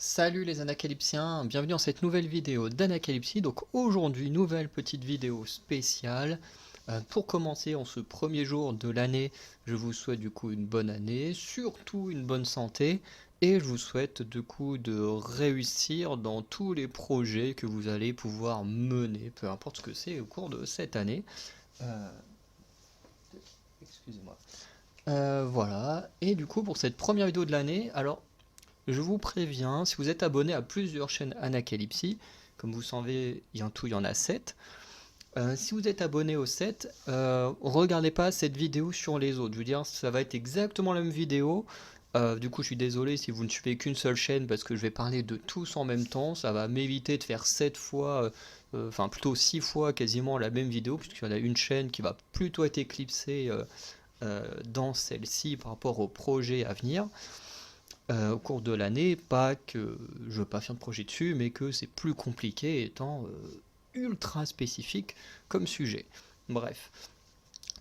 Salut les anacalypsiens, bienvenue dans cette nouvelle vidéo d'Anacalypsie. Donc aujourd'hui, nouvelle petite vidéo spéciale. Pour commencer en ce premier jour de l'année, je vous souhaite du coup une bonne année, surtout une bonne santé, et je vous souhaite du coup de réussir dans tous les projets que vous allez pouvoir mener, peu importe ce que c'est au cours de cette année. Euh, Excusez-moi. Voilà, et du coup pour cette première vidéo de l'année, alors je vous préviens, si vous êtes abonné à plusieurs chaînes Anacalypsie, comme vous savez, il y en a 7. Si vous êtes abonné aux 7, regardez pas cette vidéo sur les autres. Je veux dire, ça va être exactement la même vidéo. Du coup, je suis désolé si vous ne suivez qu'une seule chaîne parce que je vais parler de tous en même temps. Ça va m'éviter de faire 7 fois, enfin plutôt 6 fois quasiment la même vidéo, puisqu'il y en a une chaîne qui va plutôt être éclipsée dans celle-ci par rapport au projet à venir au cours de l'année, pas que je veux pas faire de projet dessus, mais que c'est plus compliqué étant ultra spécifique comme sujet. Bref.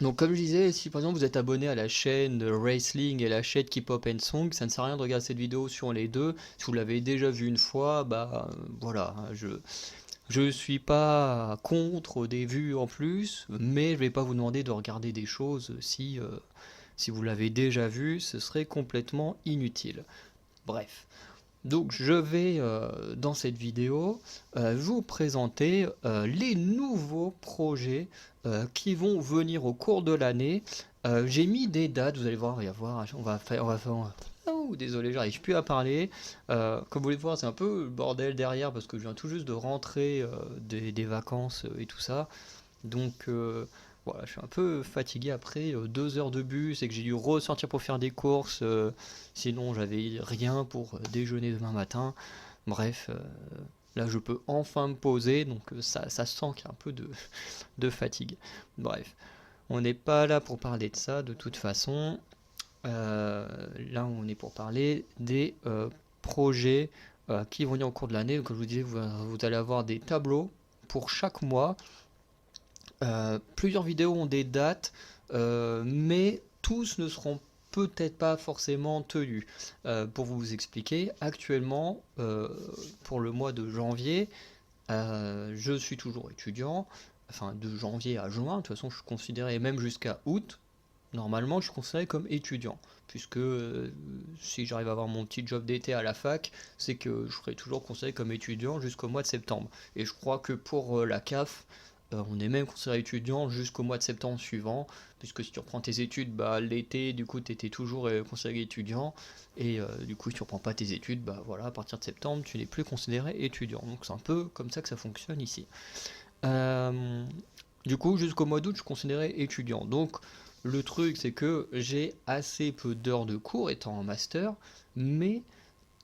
Donc comme je disais, si par exemple vous êtes abonné à la chaîne de Wrestling et la chaîne K-Pop and Song, ça ne sert à rien de regarder cette vidéo sur les deux. Si vous l'avez déjà vu une fois, bah voilà, je suis pas contre des vues en plus, mais je vais pas vous demander de regarder des choses si vous l'avez déjà vu, ce serait complètement inutile. Bref. Donc je vais dans cette vidéo vous présenter les nouveaux projets qui vont venir au cours de l'année. J'ai mis des dates, vous allez voir, on va faire. Oh, désolé, j'arrive plus à parler. Comme vous pouvez voir, c'est un peu le bordel derrière parce que je viens tout juste de rentrer des vacances et tout ça. Donc voilà, je suis un peu fatigué après 2 heures de bus et que j'ai dû ressortir pour faire des courses. Sinon, j'avais rien pour déjeuner demain matin. Bref, là, je peux enfin me poser, donc ça sent qu'il y a un peu de fatigue. Bref, on n'est pas là pour parler de ça de toute façon. Là, on est pour parler des projets qui vont venir au cours de l'année. Comme je vous disais, vous allez avoir des tableaux pour chaque mois. Plusieurs vidéos ont des dates, mais tous ne seront peut-être pas forcément tenus. Pour vous expliquer, actuellement, pour le mois de janvier, je suis toujours étudiant, enfin de janvier à juin, de toute façon je suis considéré, même jusqu'à août, normalement je suis considéré comme étudiant, puisque si j'arrive à avoir mon petit job d'été à la fac, c'est que je serai toujours considéré comme étudiant jusqu'au mois de septembre. Et je crois que pour la CAF, on est même considéré étudiant jusqu'au mois de septembre suivant, puisque si tu reprends tes études, bah, l'été, du coup, tu étais toujours considéré étudiant, et du coup, si tu reprends pas tes études, bah voilà, à partir de septembre, tu n'es plus considéré étudiant. Donc c'est un peu comme ça que ça fonctionne ici. Euh, du coup, jusqu'au mois d'août, je suis considéré étudiant. Donc le truc, c'est que j'ai assez peu d'heures de cours étant en master, mais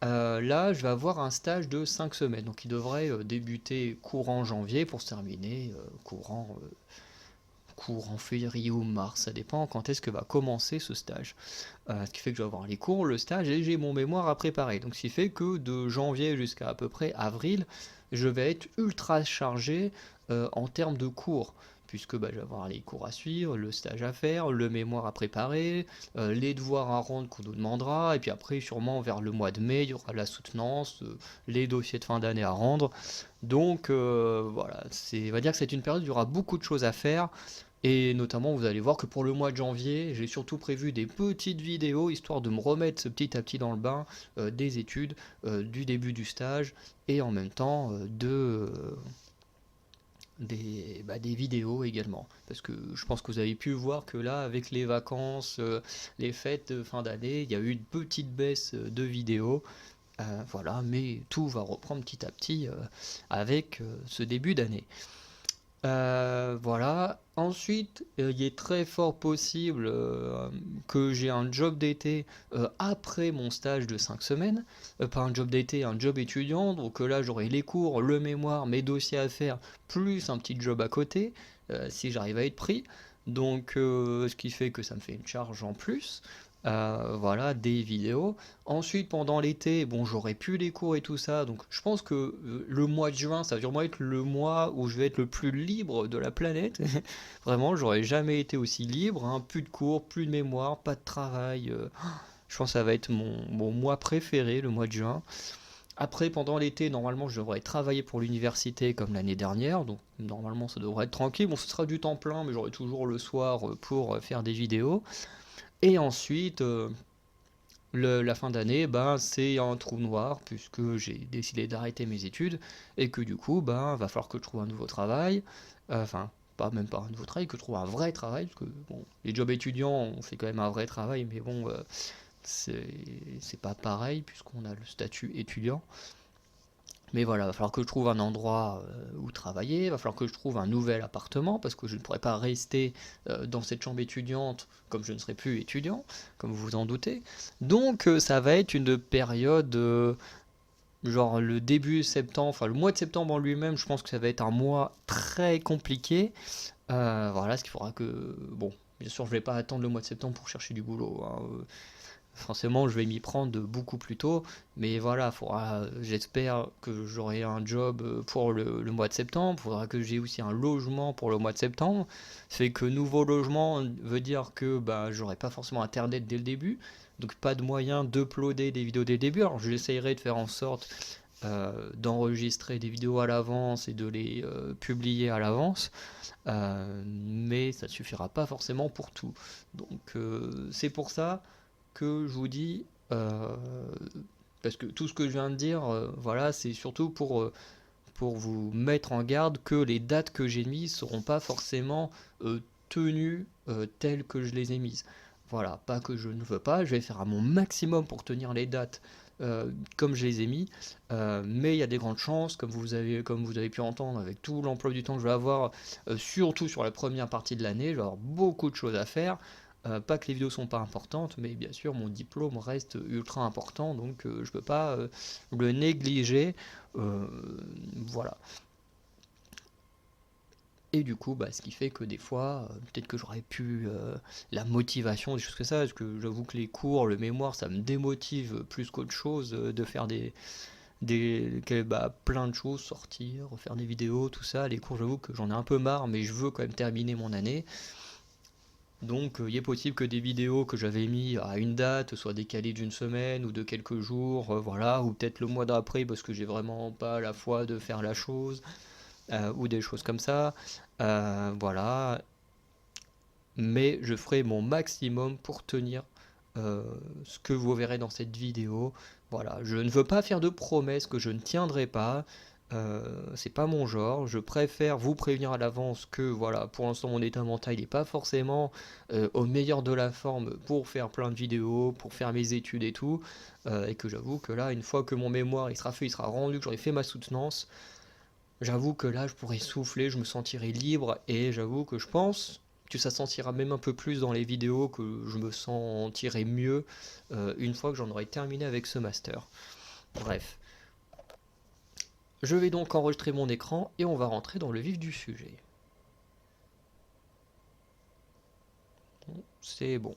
là, je vais avoir un stage de 5 semaines, donc il devrait débuter courant janvier pour se terminer courant février ou mars, ça dépend quand est-ce que va commencer ce stage. Ce qui fait que je vais avoir les cours, le stage et j'ai mon mémoire à préparer. Donc ce qui fait que de janvier jusqu'à à peu près avril, je vais être ultra chargé en termes de cours. Puisque bah, je vais avoir les cours à suivre, le stage à faire, le mémoire à préparer, les devoirs à rendre qu'on nous demandera, et puis après sûrement vers le mois de mai, il y aura la soutenance, les dossiers de fin d'année à rendre. Donc voilà, on va dire que c'est une période où il y aura beaucoup de choses à faire, et notamment, vous allez voir que pour le mois de janvier, j'ai surtout prévu des petites vidéos, histoire de me remettre petit à petit dans le bain des études, du début du stage, et en même temps des vidéos également. Parce que je pense que vous avez pu voir que là, avec les vacances, les fêtes de fin d'année, il y a eu une petite baisse de vidéos. Voilà, mais tout va reprendre petit à petit avec ce début d'année. Voilà. Ensuite, il est très fort possible que j'ai un job d'été après mon stage de 5 semaines. Pas un job d'été, un job étudiant. Donc là, j'aurai les cours, le mémoire, mes dossiers à faire, plus un petit job à côté, si j'arrive à être pris. Donc, ce qui fait que ça me fait une charge en plus. Voilà, des vidéos. Ensuite, pendant l'été, bon, j'aurai plus les cours et tout ça, donc je pense que le mois de juin, ça va sûrement être le mois où je vais être le plus libre de la planète. Vraiment, j'aurais jamais été aussi libre, hein. Plus de cours, plus de mémoire, pas de travail. Je pense que ça va être mon mois préféré, le mois de juin. Après, pendant l'été, normalement, je devrais travailler pour l'université comme l'année dernière, donc normalement, ça devrait être tranquille. Bon, ce sera du temps plein, mais j'aurai toujours le soir pour faire des vidéos. Et ensuite, la fin d'année, ben, c'est un trou noir, puisque j'ai décidé d'arrêter mes études, et que du coup, ben, va falloir que je trouve un nouveau travail. Enfin, pas même pas un nouveau travail, que je trouve un vrai travail, parce que bon, les jobs étudiants, on fait quand même un vrai travail, mais bon, c'est c'est pas pareil, puisqu'on a le statut étudiant. Mais voilà, il va falloir que je trouve un endroit où travailler, il va falloir que je trouve un nouvel appartement, parce que je ne pourrai pas rester dans cette chambre étudiante comme je ne serai plus étudiant, comme vous vous en doutez. Donc ça va être une période, genre le début septembre, enfin le mois de septembre en lui-même, je pense que ça va être un mois très compliqué. Voilà, ce qu'il faudra que... Bon, bien sûr, je ne vais pas attendre le mois de septembre pour chercher du boulot, hein. Forcément, je vais m'y prendre beaucoup plus tôt, mais voilà, j'espère que j'aurai un job pour le mois de septembre. Il faudra que j'ai aussi un logement pour le mois de septembre. C'est que nouveau logement veut dire que bah, j'aurai pas forcément internet dès le début, donc pas de moyen d'uploader des vidéos dès le début. Alors j'essayerai de faire en sorte d'enregistrer des vidéos à l'avance et de les publier à l'avance, mais ça ne suffira pas forcément pour tout. Donc c'est pour ça que je vous dis, parce que tout ce que je viens de dire, voilà, c'est surtout pour vous mettre en garde que les dates que j'ai mises ne seront pas forcément tenues telles que je les ai mises. Voilà, pas que je ne veux pas, je vais faire à mon maximum pour tenir les dates comme je les ai mis, mais il y a des grandes chances, comme vous avez pu entendre avec tout l'emploi du temps que je vais avoir, surtout sur la première partie de l'année, je vais avoir beaucoup de choses à faire. Pas que les vidéos sont pas importantes, mais bien sûr mon diplôme reste ultra important, donc je peux pas le négliger. Euh, voilà. Et du coup, bah, ce qui fait que des fois, peut-être que j'aurais pu la motivation, des choses comme ça, parce que j'avoue que les cours, le mémoire, ça me démotive plus qu'autre chose de faire plein de choses, sortir, faire des vidéos, tout ça. Les cours, j'avoue que j'en ai un peu marre, mais je veux quand même terminer mon année. Donc il est possible que des vidéos que j'avais mis à une date soient décalées d'une semaine ou de quelques jours, voilà, ou peut-être le mois d'après parce que j'ai vraiment pas la foi de faire la chose, ou des choses comme ça. Voilà, mais je ferai mon maximum pour tenir euh, ce que vous verrez dans cette vidéo. Voilà, je ne veux pas faire de promesses que je ne tiendrai pas. C'est pas mon genre. Je préfère vous prévenir à l'avance que voilà, pour l'instant mon état mental n'est pas forcément au meilleur de la forme pour faire plein de vidéos, pour faire mes études et tout, et que j'avoue que là, une fois que mon mémoire il sera fait, il sera rendu, que j'aurai fait ma soutenance, j'avoue que là, je pourrais souffler, je me sentirai libre, et j'avoue que je pense que ça sentira même un peu plus dans les vidéos, que je me sentirai mieux une fois que j'en aurai terminé avec ce master. Bref, je vais donc enregistrer mon écran et on va rentrer dans le vif du sujet. C'est bon.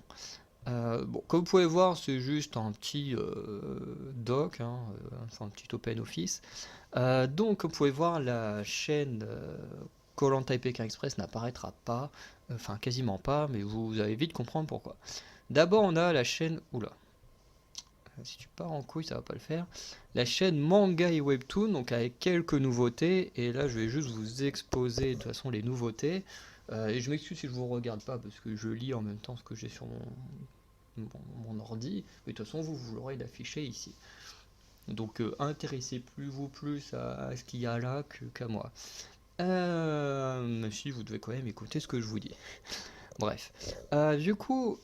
Bon, comme vous pouvez voir, c'est juste un petit doc, hein, enfin un petit open office. Donc, comme vous pouvez voir, la chaîne Koh-Lanta Pékin Express n'apparaîtra pas, enfin quasiment pas, mais vous allez vite comprendre pourquoi. D'abord, on a la chaîne, oula, si tu pars en couille, ça va pas le faire. La chaîne Manga et Webtoon, donc avec quelques nouveautés, et là, je vais juste vous exposer de toute façon les nouveautés. Et je m'excuse si je vous regarde pas parce que je lis en même temps ce que j'ai sur mon ordi, mais de toute façon, vous l'aurez d'affiché ici. Donc, intéressez plus à ce qu'il y a là qu'à moi. Mais si, vous devez quand même écouter ce que je vous dis. Bref. Du coup,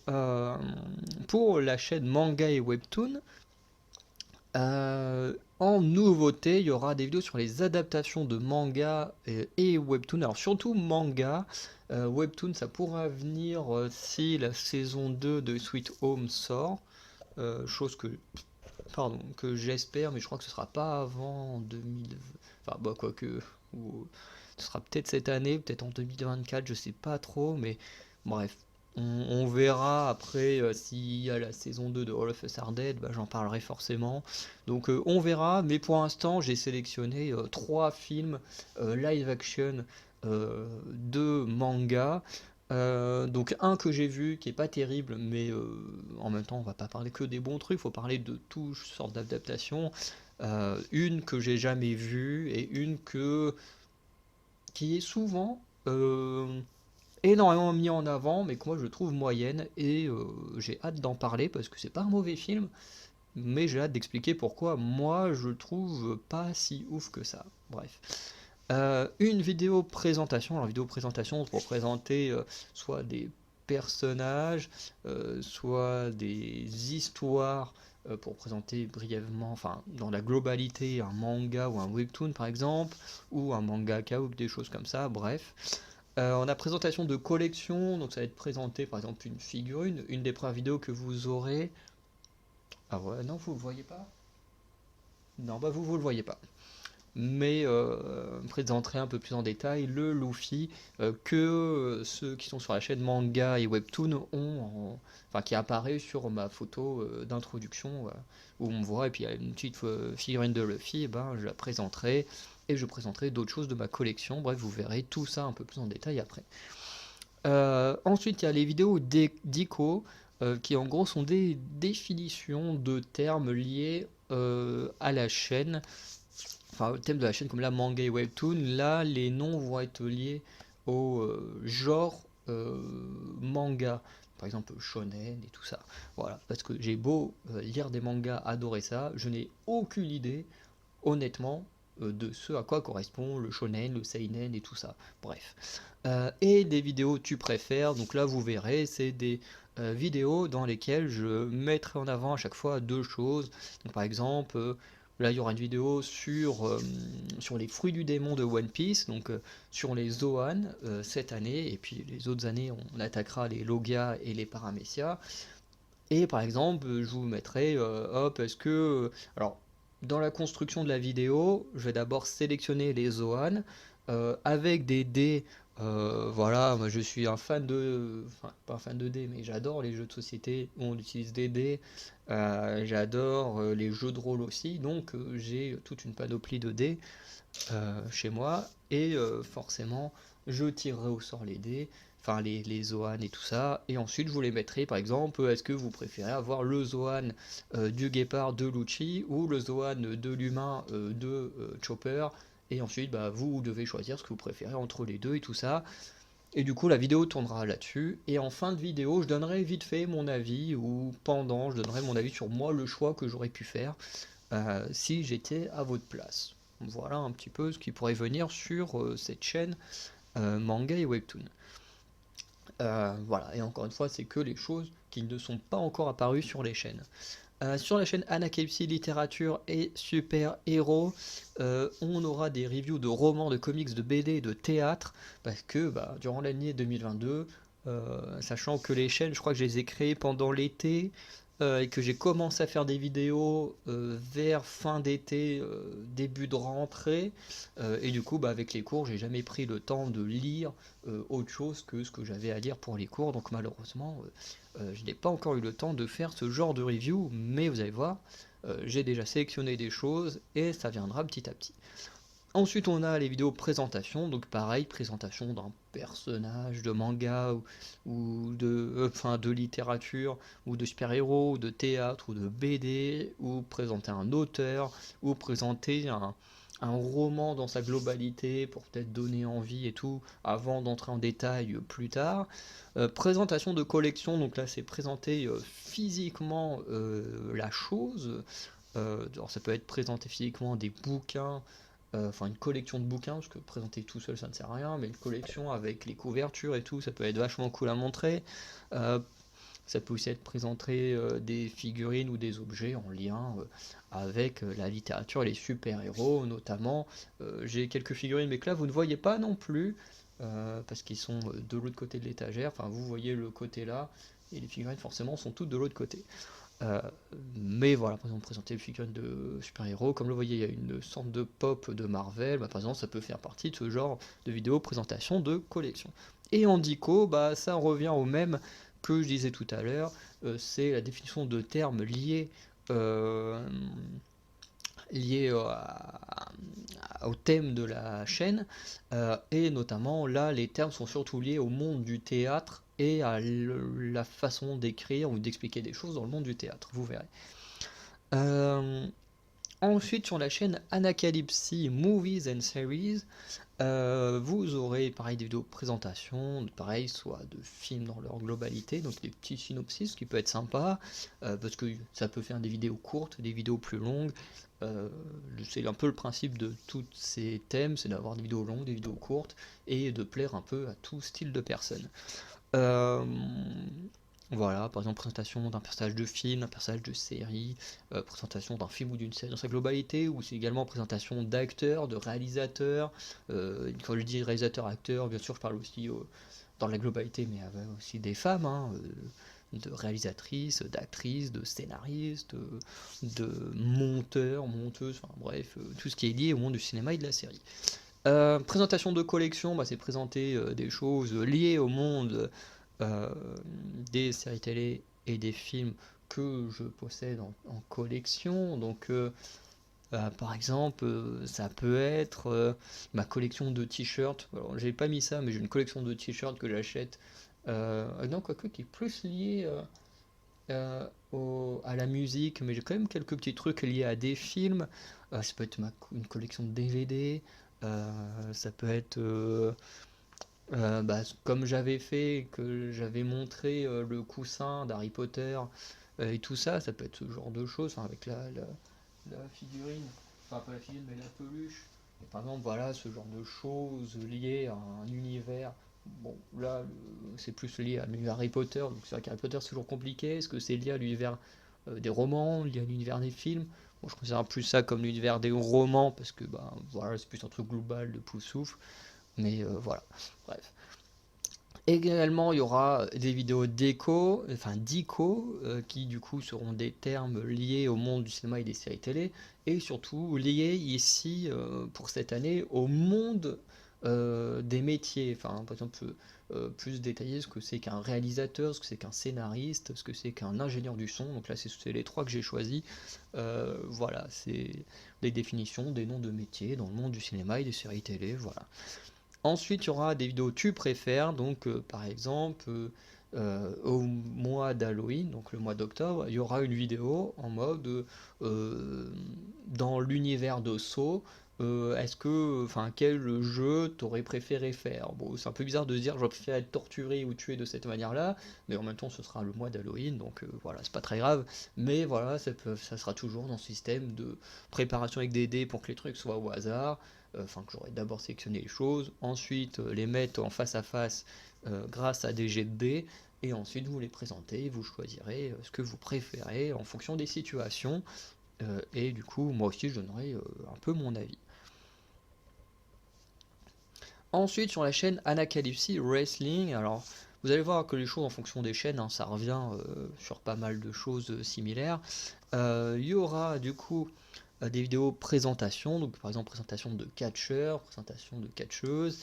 pour la chaîne Manga et Webtoon, en nouveauté, il y aura des vidéos sur les adaptations de manga et Webtoon. Alors surtout manga, Webtoon ça pourra venir si la saison 2 de Sweet Home sort. Chose que j'espère, mais je crois que ce sera pas avant 2020. Enfin, bah, quoique. Ou, ce sera peut-être cette année, peut-être en 2024, je sais pas trop, mais bref. On verra après s'il y a la saison 2 de All of Us Are Dead, bah, j'en parlerai forcément. Donc on verra, mais pour l'instant j'ai sélectionné 3 films live action de manga. Donc un que j'ai vu qui est pas terrible, mais en même temps on va pas parler que des bons trucs, faut parler de toutes sortes d'adaptations. une que j'ai jamais vue et une qui est souvent énormément mis en avant, mais que moi je trouve moyenne, et j'ai hâte d'en parler parce que c'est pas un mauvais film, mais j'ai hâte d'expliquer pourquoi moi je le trouve pas si ouf que ça. Bref. Une vidéo présentation. Alors, vidéo présentation pour présenter soit des personnages, soit des histoires, pour présenter brièvement, enfin, dans la globalité, un manga ou un webtoon par exemple, ou un mangaka ou des choses comme ça, bref. On a présentation de collection, donc ça va être présenté par exemple une figurine, une des premières vidéos que vous aurez. Ah ouais, non, vous le voyez pas? Non, bah vous le voyez pas. Mais présenterai un peu plus en détail le Luffy que ceux qui sont sur la chaîne manga et webtoon enfin qui apparaît sur ma photo d'introduction où on me voit, et puis il y a une petite figurine de Luffy, et ben je la présenterai, et je présenterai d'autres choses de ma collection. Bref, vous verrez tout ça un peu plus en détail après. Ensuite, il y a les vidéos d'ICO, qui en gros sont des définitions de termes liés à la chaîne, enfin le thème de la chaîne, comme la manga et webtoon. Là, les noms vont être liés au genre manga, par exemple shonen et tout ça. Voilà, parce que j'ai beau lire des mangas, adorer ça, je n'ai aucune idée, honnêtement, de ce à quoi correspond le shonen, le seinen et tout ça. Bref. Et des vidéos tu préfères, donc là vous verrez, c'est des vidéos dans lesquelles je mettrai en avant à chaque fois deux choses. Donc, par exemple, là il y aura une vidéo sur les fruits du démon de One Piece, donc sur les Zoan cette année, et puis les autres années on attaquera les Logia et les Paramecia. Et par exemple, je vous mettrai, hop, est-ce que... alors, dans la construction de la vidéo, je vais d'abord sélectionner les Zoan avec des dés. Voilà, moi je suis un fan de... Enfin, pas un fan de dés, mais j'adore les jeux de société où on utilise des dés. J'adore les jeux de rôle aussi, donc j'ai toute une panoplie de dés chez moi, et forcément je tirerai au sort les dés, enfin les Zoan et tout ça, et ensuite je vous les mettrai. Par exemple, est-ce que vous préférez avoir le Zoan du guépard de Lucci ou le Zoan de l'humain de Chopper, et ensuite bah, vous devez choisir ce que vous préférez entre les deux et tout ça. Et du coup la vidéo tournera là-dessus, et en fin de vidéo je donnerai vite fait mon avis, ou pendant je donnerai mon avis sur moi, le choix que j'aurais pu faire si j'étais à votre place. Voilà un petit peu ce qui pourrait venir sur cette chaîne manga et webtoon. Voilà, et encore une fois, c'est que les choses qui ne sont pas encore apparues sur les chaînes. Sur la chaîne Anacalypsy Littérature et Super Héros, on aura des reviews de romans, de comics, de BD et de théâtre, parce que bah, durant l'année 2022, sachant que les chaînes, je crois que je les ai créées pendant l'été, et que j'ai commencé à faire des vidéos vers fin d'été, début de rentrée, et du coup bah, avec les cours j'ai jamais pris le temps de lire autre chose que ce que j'avais à lire pour les cours, donc malheureusement je n'ai pas encore eu le temps de faire ce genre de review, mais vous allez voir, j'ai déjà sélectionné des choses et ça viendra petit à petit. Ensuite, on a les vidéos présentation, donc pareil, présentation d'un personnage de manga ou de littérature, ou de super-héros, ou de théâtre, ou de BD, ou présenter un auteur, ou présenter un roman dans sa globalité pour peut-être donner envie et tout, avant d'entrer en détail plus tard. Présentation de collection, donc là c'est présenter physiquement la chose. Alors ça peut être présenter physiquement des bouquins, enfin une collection de bouquins, parce que présenter tout seul ça ne sert à rien, mais une collection avec les couvertures et tout, ça peut être vachement cool à montrer. Euh, Ça peut aussi être présenté des figurines ou des objets en lien avec la littérature et les super-héros notamment. J'ai quelques figurines, mais que là vous ne voyez pas non plus, parce qu'ils sont de l'autre côté de l'étagère, enfin vous voyez le côté là, et les figurines forcément sont toutes de l'autre côté. Euh, mais voilà, par exemple, présenter le figurine de super-héros, comme le voyez, il y a une sorte de pop de Marvel, bah, par exemple, ça peut faire partie de ce genre de vidéo présentation de collection. Et en dico, bah, ça revient au même que je disais tout à l'heure, c'est la définition de termes euh, liés au thème de la chaîne, et notamment là les termes sont surtout liés au monde du théâtre et à la façon d'écrire ou d'expliquer des choses dans le monde du théâtre, vous verrez. Euh, Ensuite, sur la chaîne Anacalypsy Movies and Series, vous aurez pareil des vidéos de présentation, pareil, soit de films dans leur globalité, donc des petits synopsis, ce qui peut être sympa, parce que ça peut faire des vidéos courtes, des vidéos plus longues. C'est un peu le principe de tous ces thèmes, c'est d'avoir des vidéos longues, des vidéos courtes, et de plaire un peu à tout style de personnes. Euh, voilà, par exemple, présentation d'un personnage de film, d'un personnage de série, présentation d'un film ou d'une série dans sa globalité, ou c'est également présentation d'acteurs, de réalisateurs. Quand je dis réalisateur-acteur, bien sûr, je parle aussi dans la globalité, mais avec aussi des femmes, hein, de réalisatrices, d'actrices, de scénaristes, de monteurs, monteuses, enfin bref, tout ce qui est lié au monde du cinéma et de la série. Présentation de collection, bah, c'est présenter des choses liées au monde euh, des séries télé et des films que je possède en collection. Donc, par exemple, ça peut être ma collection de t-shirts. Alors, j'ai pas mis ça, mais j'ai une collection de t-shirts que j'achète. Non, quoique, qui est plus lié à la musique, mais j'ai quand même quelques petits trucs liés à des films. Ça peut être une collection de DVD. Ça peut être bah, comme j'avais fait, que j'avais montré le coussin d'Harry Potter et tout ça, ça peut être ce genre de choses, enfin, avec la figurine, enfin pas la figurine mais la peluche. Et par exemple, voilà, ce genre de choses liées à un univers. Bon, là, c'est plus lié à l'univers Harry Potter, donc c'est vrai qu'Harry Potter c'est toujours compliqué. Est-ce que c'est lié à l'univers des romans, lié à l'univers des films? Bon, je considère plus ça comme l'univers des romans parce que bah, voilà, c'est plus un truc global de Poussoufle. Mais voilà, bref. Également, il y aura des vidéos d'écho, enfin d'ico, qui du coup seront des termes liés au monde du cinéma et des séries télé, et surtout liés ici, pour cette année, au monde des métiers. Enfin, par exemple, plus détaillé ce que c'est qu'un réalisateur, ce que c'est qu'un scénariste, ce que c'est qu'un ingénieur du son. Donc là, c'est les trois que j'ai choisis. Voilà, c'est des définitions, des noms de métiers dans le monde du cinéma et des séries télé. Voilà. Ensuite, il y aura des vidéos tu préfères, donc par exemple au mois d'Halloween, donc le mois d'octobre, il y aura une vidéo en mode dans l'univers de Saw, enfin, quel jeu t'aurais préféré faire? Bon, c'est un peu bizarre de se dire, j'aurais préféré être torturé ou tué de cette manière-là, mais en même temps, ce sera le mois d'Halloween, donc voilà, c'est pas très grave, mais voilà, ça sera toujours dans ce système de préparation avec des dés pour que les trucs soient au hasard, enfin que j'aurais d'abord sélectionné les choses, ensuite les mettre en face à face grâce à des jets de dés, et ensuite vous les présentez, vous choisirez ce que vous préférez en fonction des situations, et du coup moi aussi je donnerai un peu mon avis. Ensuite sur la chaîne Anacalypsy Wrestling, alors vous allez voir que les choses en fonction des chaînes, hein, ça revient sur pas mal de choses similaires. Il y aura du coup des vidéos présentation, donc par exemple présentation de catcheurs, présentation de catcheuses,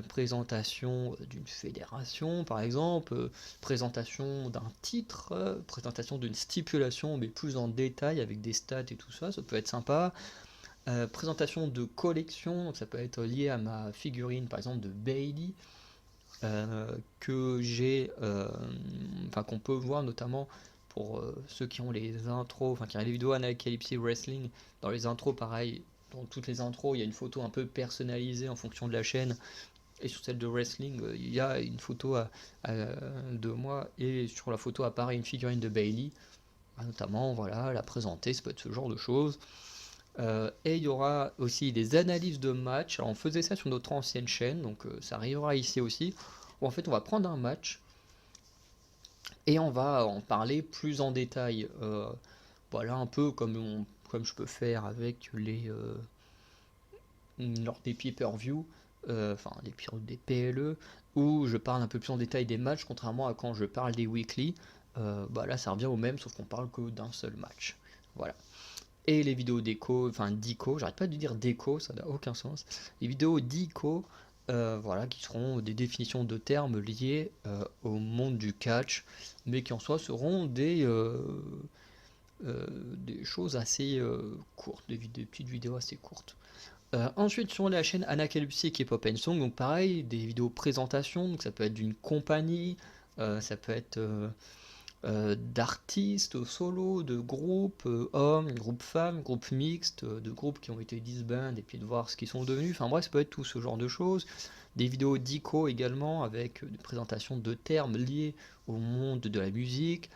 présentation d'une fédération par exemple, présentation d'un titre, présentation d'une stipulation mais plus en détail avec des stats et tout ça, ça peut être sympa. Présentation de collection, donc ça peut être lié à ma figurine par exemple de Bailey, que j'ai, enfin qu'on peut voir notamment pour ceux qui ont les intros, enfin qui ont les vidéos Anacalypsy Wrestling, dans les intros pareil, dans toutes les intros il y a une photo un peu personnalisée en fonction de la chaîne, et sur celle de Wrestling il y a une photo de moi, et sur la photo apparaît une figurine de Bailey, notamment voilà, la présenter, ça peut être ce genre de choses. Et il y aura aussi des analyses de matchs. Alors on faisait ça sur notre ancienne chaîne, donc ça arrivera ici aussi. Où en fait on va prendre un match et on va en parler plus en détail. Voilà un peu comme je peux faire avec lors des pay-per-view, enfin des PLE, où je parle un peu plus en détail des matchs, contrairement à quand je parle des weekly. Bah là ça revient au même, sauf qu'on parle que d'un seul match. Voilà. Et les vidéos d'écho, enfin d'ico, j'arrête pas de dire d'écho, ça n'a aucun sens. Les vidéos d'ico, voilà, qui seront des définitions de termes liés au monde du catch, mais qui en soi seront des choses assez courtes, des petites vidéos assez courtes. Ensuite, sur la chaîne Anacalypsy qui est Pop Song, donc pareil, des vidéos présentation, donc ça peut être d'une compagnie, ça peut être d'artistes solo, de groupes hommes, groupes femmes, groupes mixtes, de groupes qui ont été disband et puis de voir ce qu'ils sont devenus. Enfin bref, ça peut être tout ce genre de choses. Des vidéos d'ico également avec des présentations de termes liés au monde de la musique.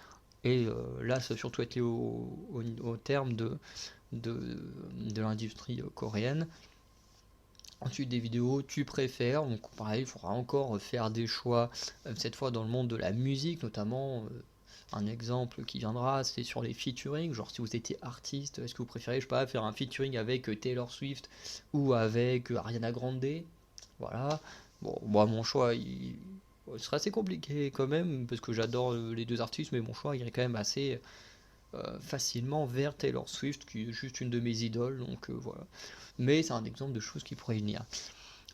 Et là, ça va surtout être lié au terme de, de l'industrie coréenne. Ensuite, des vidéos tu préfères, donc pareil, il faudra encore faire des choix, cette fois dans le monde de la musique, notamment un exemple qui viendra, c'est sur les featuring, genre si vous étiez artiste, est-ce que vous préférez, je sais pas, faire un featuring avec Taylor Swift ou avec Ariana Grande? Voilà. Bon, moi, mon choix, il serait assez compliqué quand même, parce que j'adore les deux artistes, mais mon choix irait quand même assez facilement vers Taylor Swift, qui est juste une de mes idoles, donc voilà. Mais c'est un exemple de choses qui pourraient venir.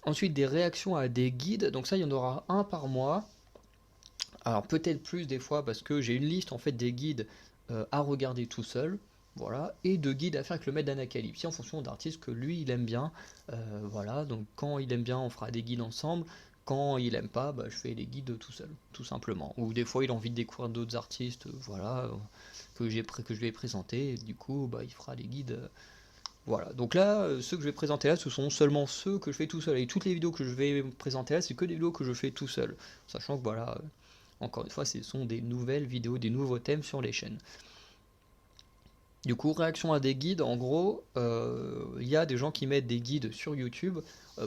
Ensuite, des réactions à des guides, donc ça, il y en aura un par mois. Alors peut-être plus des fois, parce que j'ai une liste en fait des guides à regarder tout seul, voilà, et de guides à faire avec le maître d'Anacalypse, en fonction d'artistes que lui il aime bien. Voilà, donc quand il aime bien, on fera des guides ensemble. Quand il aime pas, bah, je fais les guides tout seul, tout simplement. Ou des fois il a envie de découvrir d'autres artistes, voilà, que je vais présenter, et du coup bah, il fera les guides. Voilà, donc là, ceux que je vais présenter là, ce sont seulement ceux que je fais tout seul. Et toutes les vidéos que je vais présenter là, c'est que des vidéos que je fais tout seul. Sachant que voilà, encore une fois, ce sont des nouvelles vidéos, des nouveaux thèmes sur les chaînes. Du coup, réaction à des guides, en gros, il y a des gens qui mettent des guides sur YouTube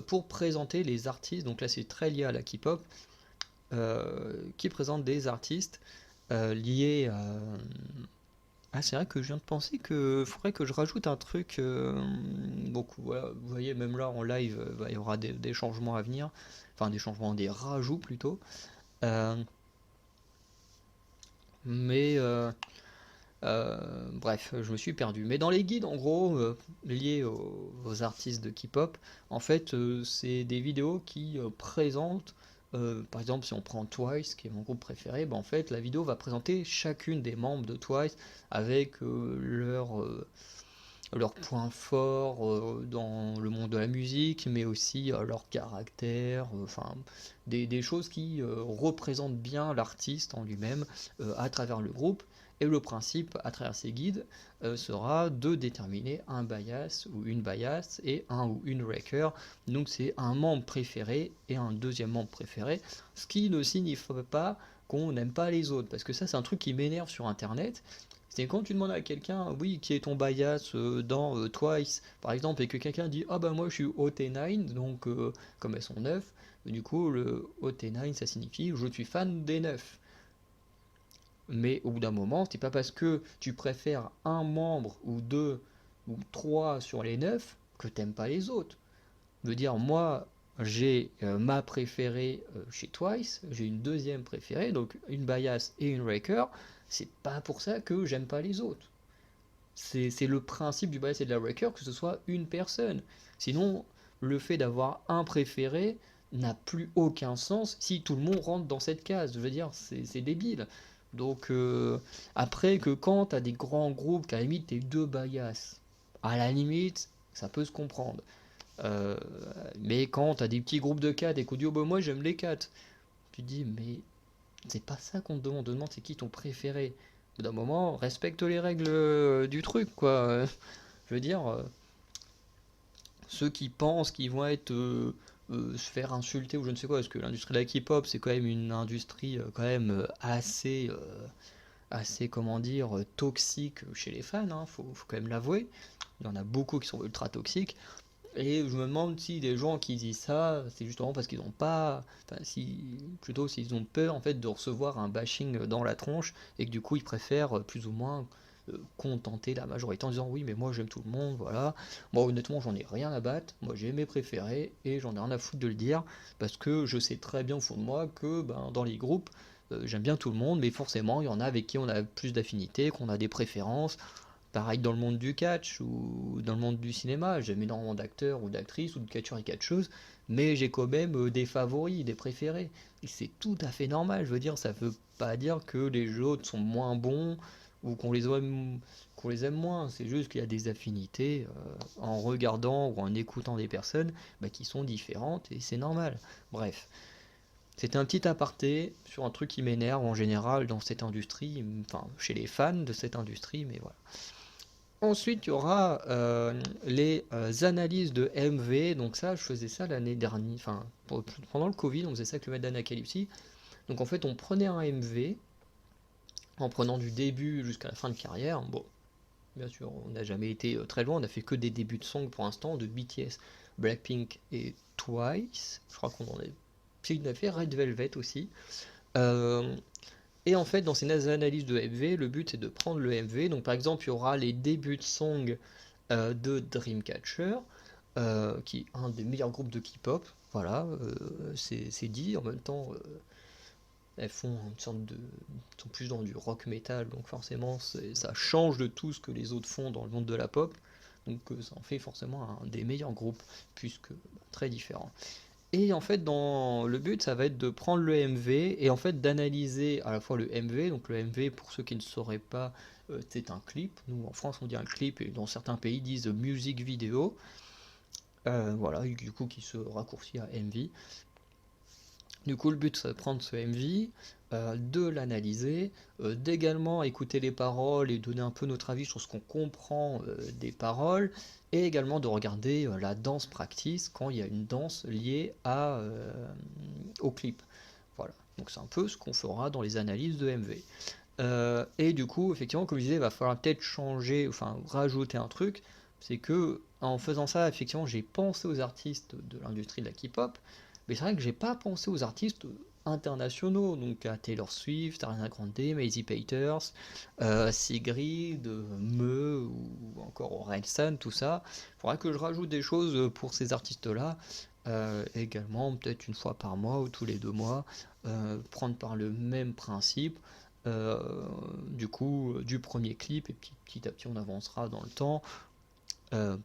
pour présenter les artistes. Donc là, c'est très lié à la K-pop, qui présentent des artistes liés à. Ah, c'est vrai que je viens de penser que faudrait que je rajoute un truc. Donc, voilà, vous voyez, même là en live, il y aura des changements à venir. Enfin, des changements, des rajouts plutôt. Euh, mais bref, je me suis perdu. Mais dans les guides, en gros, liés aux artistes de K-pop, en fait, c'est des vidéos qui présentent, par exemple, si on prend Twice, qui est mon groupe préféré, ben, en fait, la vidéo va présenter chacune des membres de Twice avec leurs points forts dans le monde de la musique, mais aussi leur caractère, enfin, des choses qui représentent bien l'artiste en lui-même à travers le groupe. Et le principe, à travers ces guides, sera de déterminer un bias ou une bias et un ou une wrecker. Donc c'est un membre préféré et un deuxième membre préféré, ce qui ne signifie pas qu'on n'aime pas les autres, parce que ça c'est un truc qui m'énerve sur internet. C'est quand tu demandes à quelqu'un, oui, qui est ton bias dans Twice, par exemple, et que quelqu'un dit, ah bah moi je suis OT9, donc comme elles sont 9, du coup le OT9 ça signifie je suis fan des 9. Mais au bout d'un moment, c'est pas parce que tu préfères un membre ou deux ou trois sur les 9 que t'aimes pas les autres. Je veux dire, moi, j'ai ma préférée chez Twice, j'ai une deuxième préférée, donc une bias et une wrecker. C'est pas pour ça que j'aime pas les autres. C'est le principe du bias et de la wrecker que ce soit une personne. Sinon, le fait d'avoir un préféré n'a plus aucun sens si tout le monde rentre dans cette case. Je veux dire, c'est débile. Donc, après, que quand t'as des grands groupes, qu'à la limite t'es deux bias, à la limite, ça peut se comprendre. Euh, mais quand t'as des petits groupes de 4 et qu'on dit, oh bah moi j'aime les 4, tu te dis, mais c'est pas ça qu'on te demande. On te demande c'est qui ton préféré. Au bout d'un moment, respecte les règles du truc, quoi. Je veux dire, ceux qui pensent qu'ils vont être se faire insulter ou je ne sais quoi, parce que l'industrie de la K-pop, c'est quand même une industrie quand même assez, comment dire, toxique chez les fans, hein, faut quand même l'avouer. Il y en a beaucoup qui sont ultra toxiques. Et je me demande si des gens qui disent ça, c'est justement parce qu'ils n'ont pas, enfin, si, plutôt s'ils ont peur en fait de recevoir un bashing dans la tronche et que du coup ils préfèrent plus ou moins contenter la majorité en disant oui mais moi j'aime tout le monde, voilà. Moi honnêtement j'en ai rien à battre, moi j'ai mes préférés et j'en ai rien à foutre de le dire parce que je sais très bien au fond de moi que ben, dans les groupes j'aime bien tout le monde mais forcément il y en a avec qui on a plus d'affinité, qu'on a des préférences. Pareil dans le monde du catch ou dans le monde du cinéma, j'aime énormément d'acteurs ou d'actrices ou de catcheurs et catcheuses, mais j'ai quand même des favoris, des préférés. Et c'est tout à fait normal, je veux dire, ça veut pas dire que les autres sont moins bons ou qu'on les aime moins, c'est juste qu'il y a des affinités en regardant ou en écoutant des personnes bah, qui sont différentes et c'est normal. Bref. C'était un petit aparté sur un truc qui m'énerve en général dans cette industrie, enfin chez les fans de cette industrie, mais voilà. Ensuite, il y aura les analyses de MV. Donc ça, je faisais ça l'année dernière, enfin pendant le Covid, on faisait ça avec le maître d'Anacalypsie. Donc en fait, on prenait un MV en prenant du début jusqu'à la fin de carrière. Bon, bien sûr, on n'a jamais été très loin, on a fait que des débuts de song pour l'instant, de BTS, Blackpink et Twice. Je crois qu'on en a... Si, on a fait Red Velvet aussi. Euh, et en fait, dans ces analyses de MV, le but c'est de prendre le MV. Donc par exemple, il y aura les débuts de song de Dreamcatcher, qui est un des meilleurs groupes de K-pop. Voilà, c'est dit. En même temps, elles font une sorte de... sont plus dans du rock metal, donc forcément ça change de tout ce que les autres font dans le monde de la pop. Donc ça en fait forcément un des meilleurs groupes, puisque très différent. Et en fait, dans le but, ça va être de prendre le MV et en fait d'analyser à la fois le MV. Donc le MV, pour ceux qui ne sauraient pas, c'est un clip. Nous, en France, on dit un clip et dans certains pays, disent music vidéo. Voilà, du coup, qui se raccourcit à MV. Du coup, le but, c'est de prendre ce MV, de l'analyser, d'également écouter les paroles et donner un peu notre avis sur ce qu'on comprend des paroles, et également de regarder la danse practice quand il y a une danse liée au clip. Voilà, donc c'est un peu ce qu'on fera dans les analyses de MV. Et du coup, effectivement, comme je disais, il va falloir peut-être changer, enfin rajouter un truc, c'est que en faisant ça, effectivement, j'ai pensé aux artistes de l'industrie de la K-pop, mais c'est vrai que j'ai pas pensé aux artistes internationaux, donc à Taylor Swift, Ariana Grande, Maisie Peters, Sigrid, Me ou encore Orelsan, tout ça. Il faudra que je rajoute des choses pour ces artistes-là, également peut-être une fois par mois ou tous les 2 mois, prendre par le même principe. Du coup, du premier clip, et petit à petit on avancera dans le temps.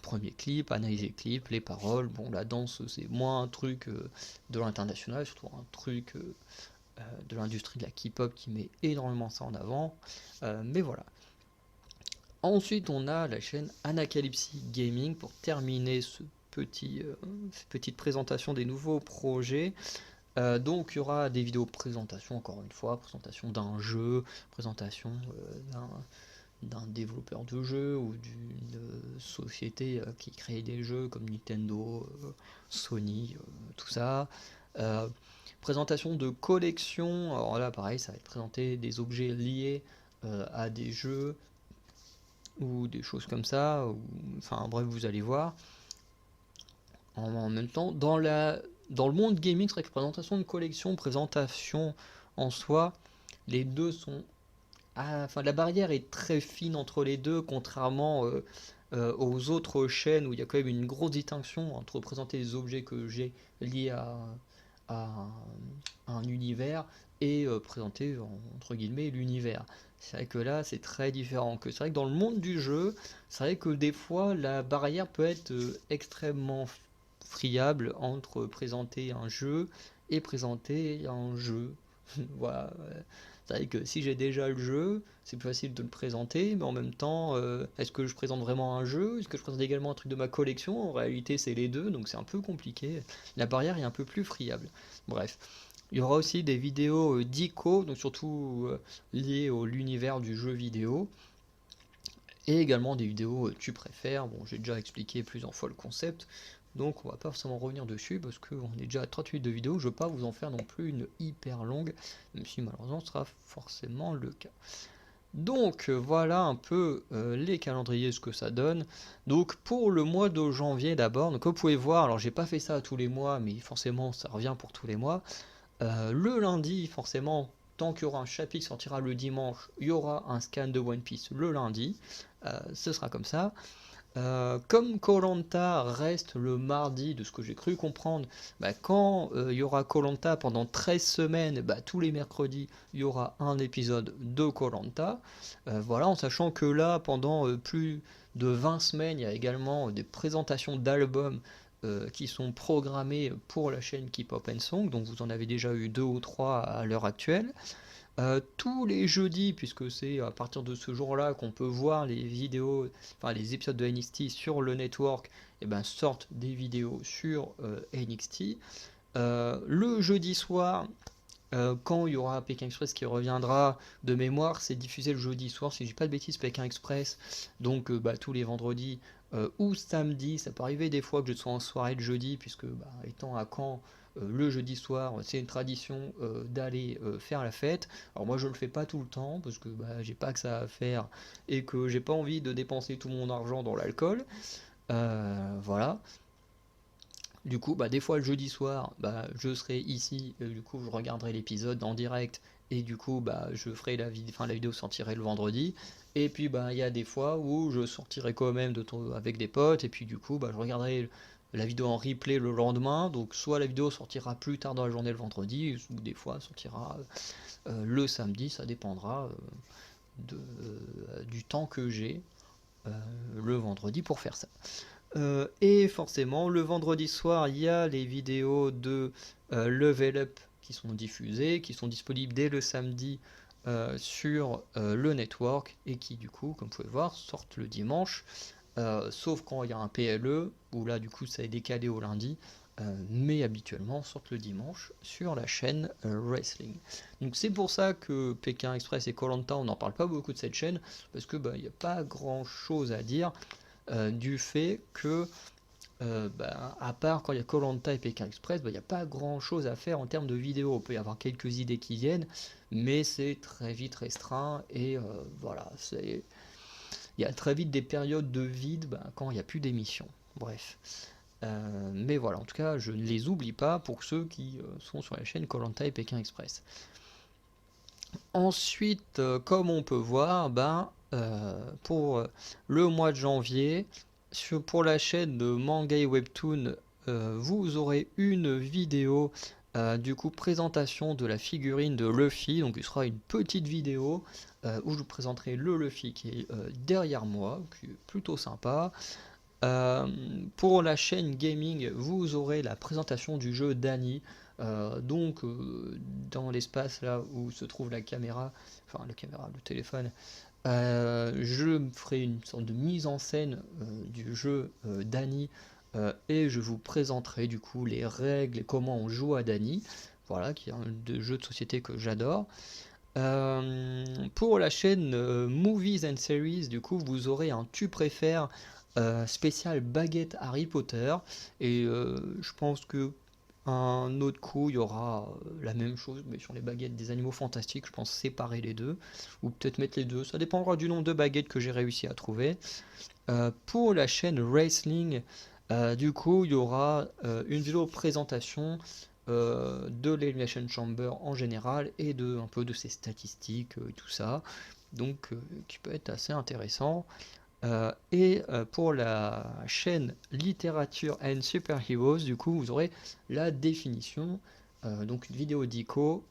Premier clip, analyser le clip, les paroles. Bon, la danse, c'est moins un truc de l'international, surtout un truc de l'industrie de la K-pop qui met énormément ça en avant. Mais voilà. Ensuite, on a la chaîne Anacalypsy Gaming pour terminer cette petite présentation des nouveaux projets. Donc, il y aura des vidéos présentation, encore une fois, présentation d'un jeu, présentation d'un développeur de jeux ou d'une société qui crée des jeux comme Nintendo, Sony, tout ça. Euh, Présentation de collection, alors là pareil, ça va être présenter des objets liés à des jeux ou des choses comme ça, enfin bref, vous allez voir. En même temps, dans le monde gaming, c'est vrai que présentation de collection, présentation en soi, les deux sont... enfin, la barrière est très fine entre les deux, contrairement aux autres chaînes où il y a quand même une grosse distinction entre présenter des objets que j'ai liés à un univers et présenter entre guillemets l'univers. C'est vrai que là c'est très différent. C'est vrai que dans le monde du jeu, c'est vrai que des fois la barrière peut être extrêmement friable entre présenter un jeu et présenter un jeu. Voilà. C'est vrai que si j'ai déjà le jeu, c'est plus facile de le présenter, mais en même temps, est-ce que je présente vraiment un jeu? Est-ce que je présente également un truc de ma collection? En réalité, c'est les deux, donc c'est un peu compliqué. La barrière est un peu plus friable. Bref. Il y aura aussi des vidéos d'ICO, donc surtout liées à l'univers du jeu vidéo, et également des vidéos tu préfères. Bon, j'ai déjà expliqué plusieurs fois le concept, donc on va pas forcément revenir dessus parce qu'on est déjà à 38 minutes de vidéo. Je ne veux pas vous en faire non plus une hyper longue, même si malheureusement ce sera forcément le cas. Donc voilà un peu les calendriers, ce que ça donne. Donc pour le mois de janvier d'abord, donc comme vous pouvez voir, alors j'ai pas fait ça tous les mois, mais forcément ça revient pour tous les mois. Le lundi, forcément, tant qu'il y aura un chapitre qui sortira le dimanche, il y aura un scan de One Piece le lundi. Ce sera comme ça. Comme koh reste le mardi, de ce que j'ai cru comprendre, bah, quand il y aura koh pendant 13 semaines, bah, tous les mercredis, il y aura un épisode de koh voilà, en sachant que là, pendant plus de 20 semaines, il y a également des présentations d'albums qui sont programmées pour la chaîne K-Pop Song, donc vous en avez déjà eu 2 ou 3 à l'heure actuelle. Tous les jeudis, puisque c'est à partir de ce jour-là qu'on peut voir les vidéos, enfin les épisodes de NXT sur le network, et ben sortent des vidéos sur NXT. Le jeudi soir, quand il y aura Pékin Express qui reviendra de mémoire, c'est diffusé le jeudi soir, si je dis pas de bêtises, Pékin Express, donc tous les vendredis ou samedi. Ça peut arriver des fois que je sois en soirée le jeudi, puisque étant à Caen, le jeudi soir, c'est une tradition d'aller faire la fête. Alors moi je le fais pas tout le temps, parce que j'ai pas que ça à faire, et que j'ai pas envie de dépenser tout mon argent dans l'alcool. Voilà. Du coup, des fois le jeudi soir, je serai ici, du coup je regarderai l'épisode en direct, et du coup je ferai la vidéo sortirait le vendredi. Et puis il y a des fois où je sortirai quand même avec des potes, et puis du coup je regarderai la vidéo en replay le lendemain. Donc soit la vidéo sortira plus tard dans la journée le vendredi, ou des fois sortira le samedi, ça dépendra du temps que j'ai le vendredi pour faire ça. Et forcément, le vendredi soir, il y a les vidéos de Level Up qui sont diffusées, qui sont disponibles dès le samedi sur le network, et qui du coup, comme vous pouvez voir, sortent le dimanche, sauf quand il y a un PLE, où là du coup ça est décalé au lundi, mais habituellement sortent le dimanche sur la chaîne Wrestling. Donc c'est pour ça que Pékin Express et koh on n'en parle pas beaucoup de cette chaîne, parce que il n'y a pas grand chose à dire. Du fait que, à part quand il y a koh et Pékin Express, il n'y a pas grand chose à faire en termes de vidéos. Il peut y avoir quelques idées qui viennent, mais c'est très vite restreint, et voilà, il y a très vite des périodes de vide quand il n'y a plus d'émissions. Bref. Mais voilà, en tout cas, je ne les oublie pas pour ceux qui sont sur la chaîne koh et Pékin Express. Ensuite, comme on peut voir, pour le mois de janvier, pour la chaîne de Manga et Webtoon, vous aurez une vidéo du coup présentation de la figurine de Luffy. Donc il sera une petite vidéo où je vous présenterai le Luffy qui est derrière moi, qui est plutôt sympa. Pour la chaîne gaming, vous aurez la présentation du jeu Dany. Dans l'espace là où se trouve la caméra, le téléphone, je ferai une sorte de mise en scène du jeu Dany, et je vous présenterai du coup les règles et comment on joue à Dany. Voilà, qui est un jeu de société que j'adore. Pour la chaîne Movies and Series, du coup, vous aurez un Tu préfères spécial baguette Harry Potter. Et je pense que un autre coup, il y aura la même chose, mais sur les baguettes des animaux fantastiques. Je pense séparer les deux, ou peut-être mettre les deux. Ça dépendra du nombre de baguettes que j'ai réussi à trouver. Pour la chaîne Wrestling, du coup, il y aura une vidéo présentation de l'Elimination Chamber en général, et un peu de ses statistiques et tout ça. Donc, qui peut être assez intéressant. Pour la chaîne Literature and Superheroes, du coup, vous aurez la définition, donc une vidéo d'ICO,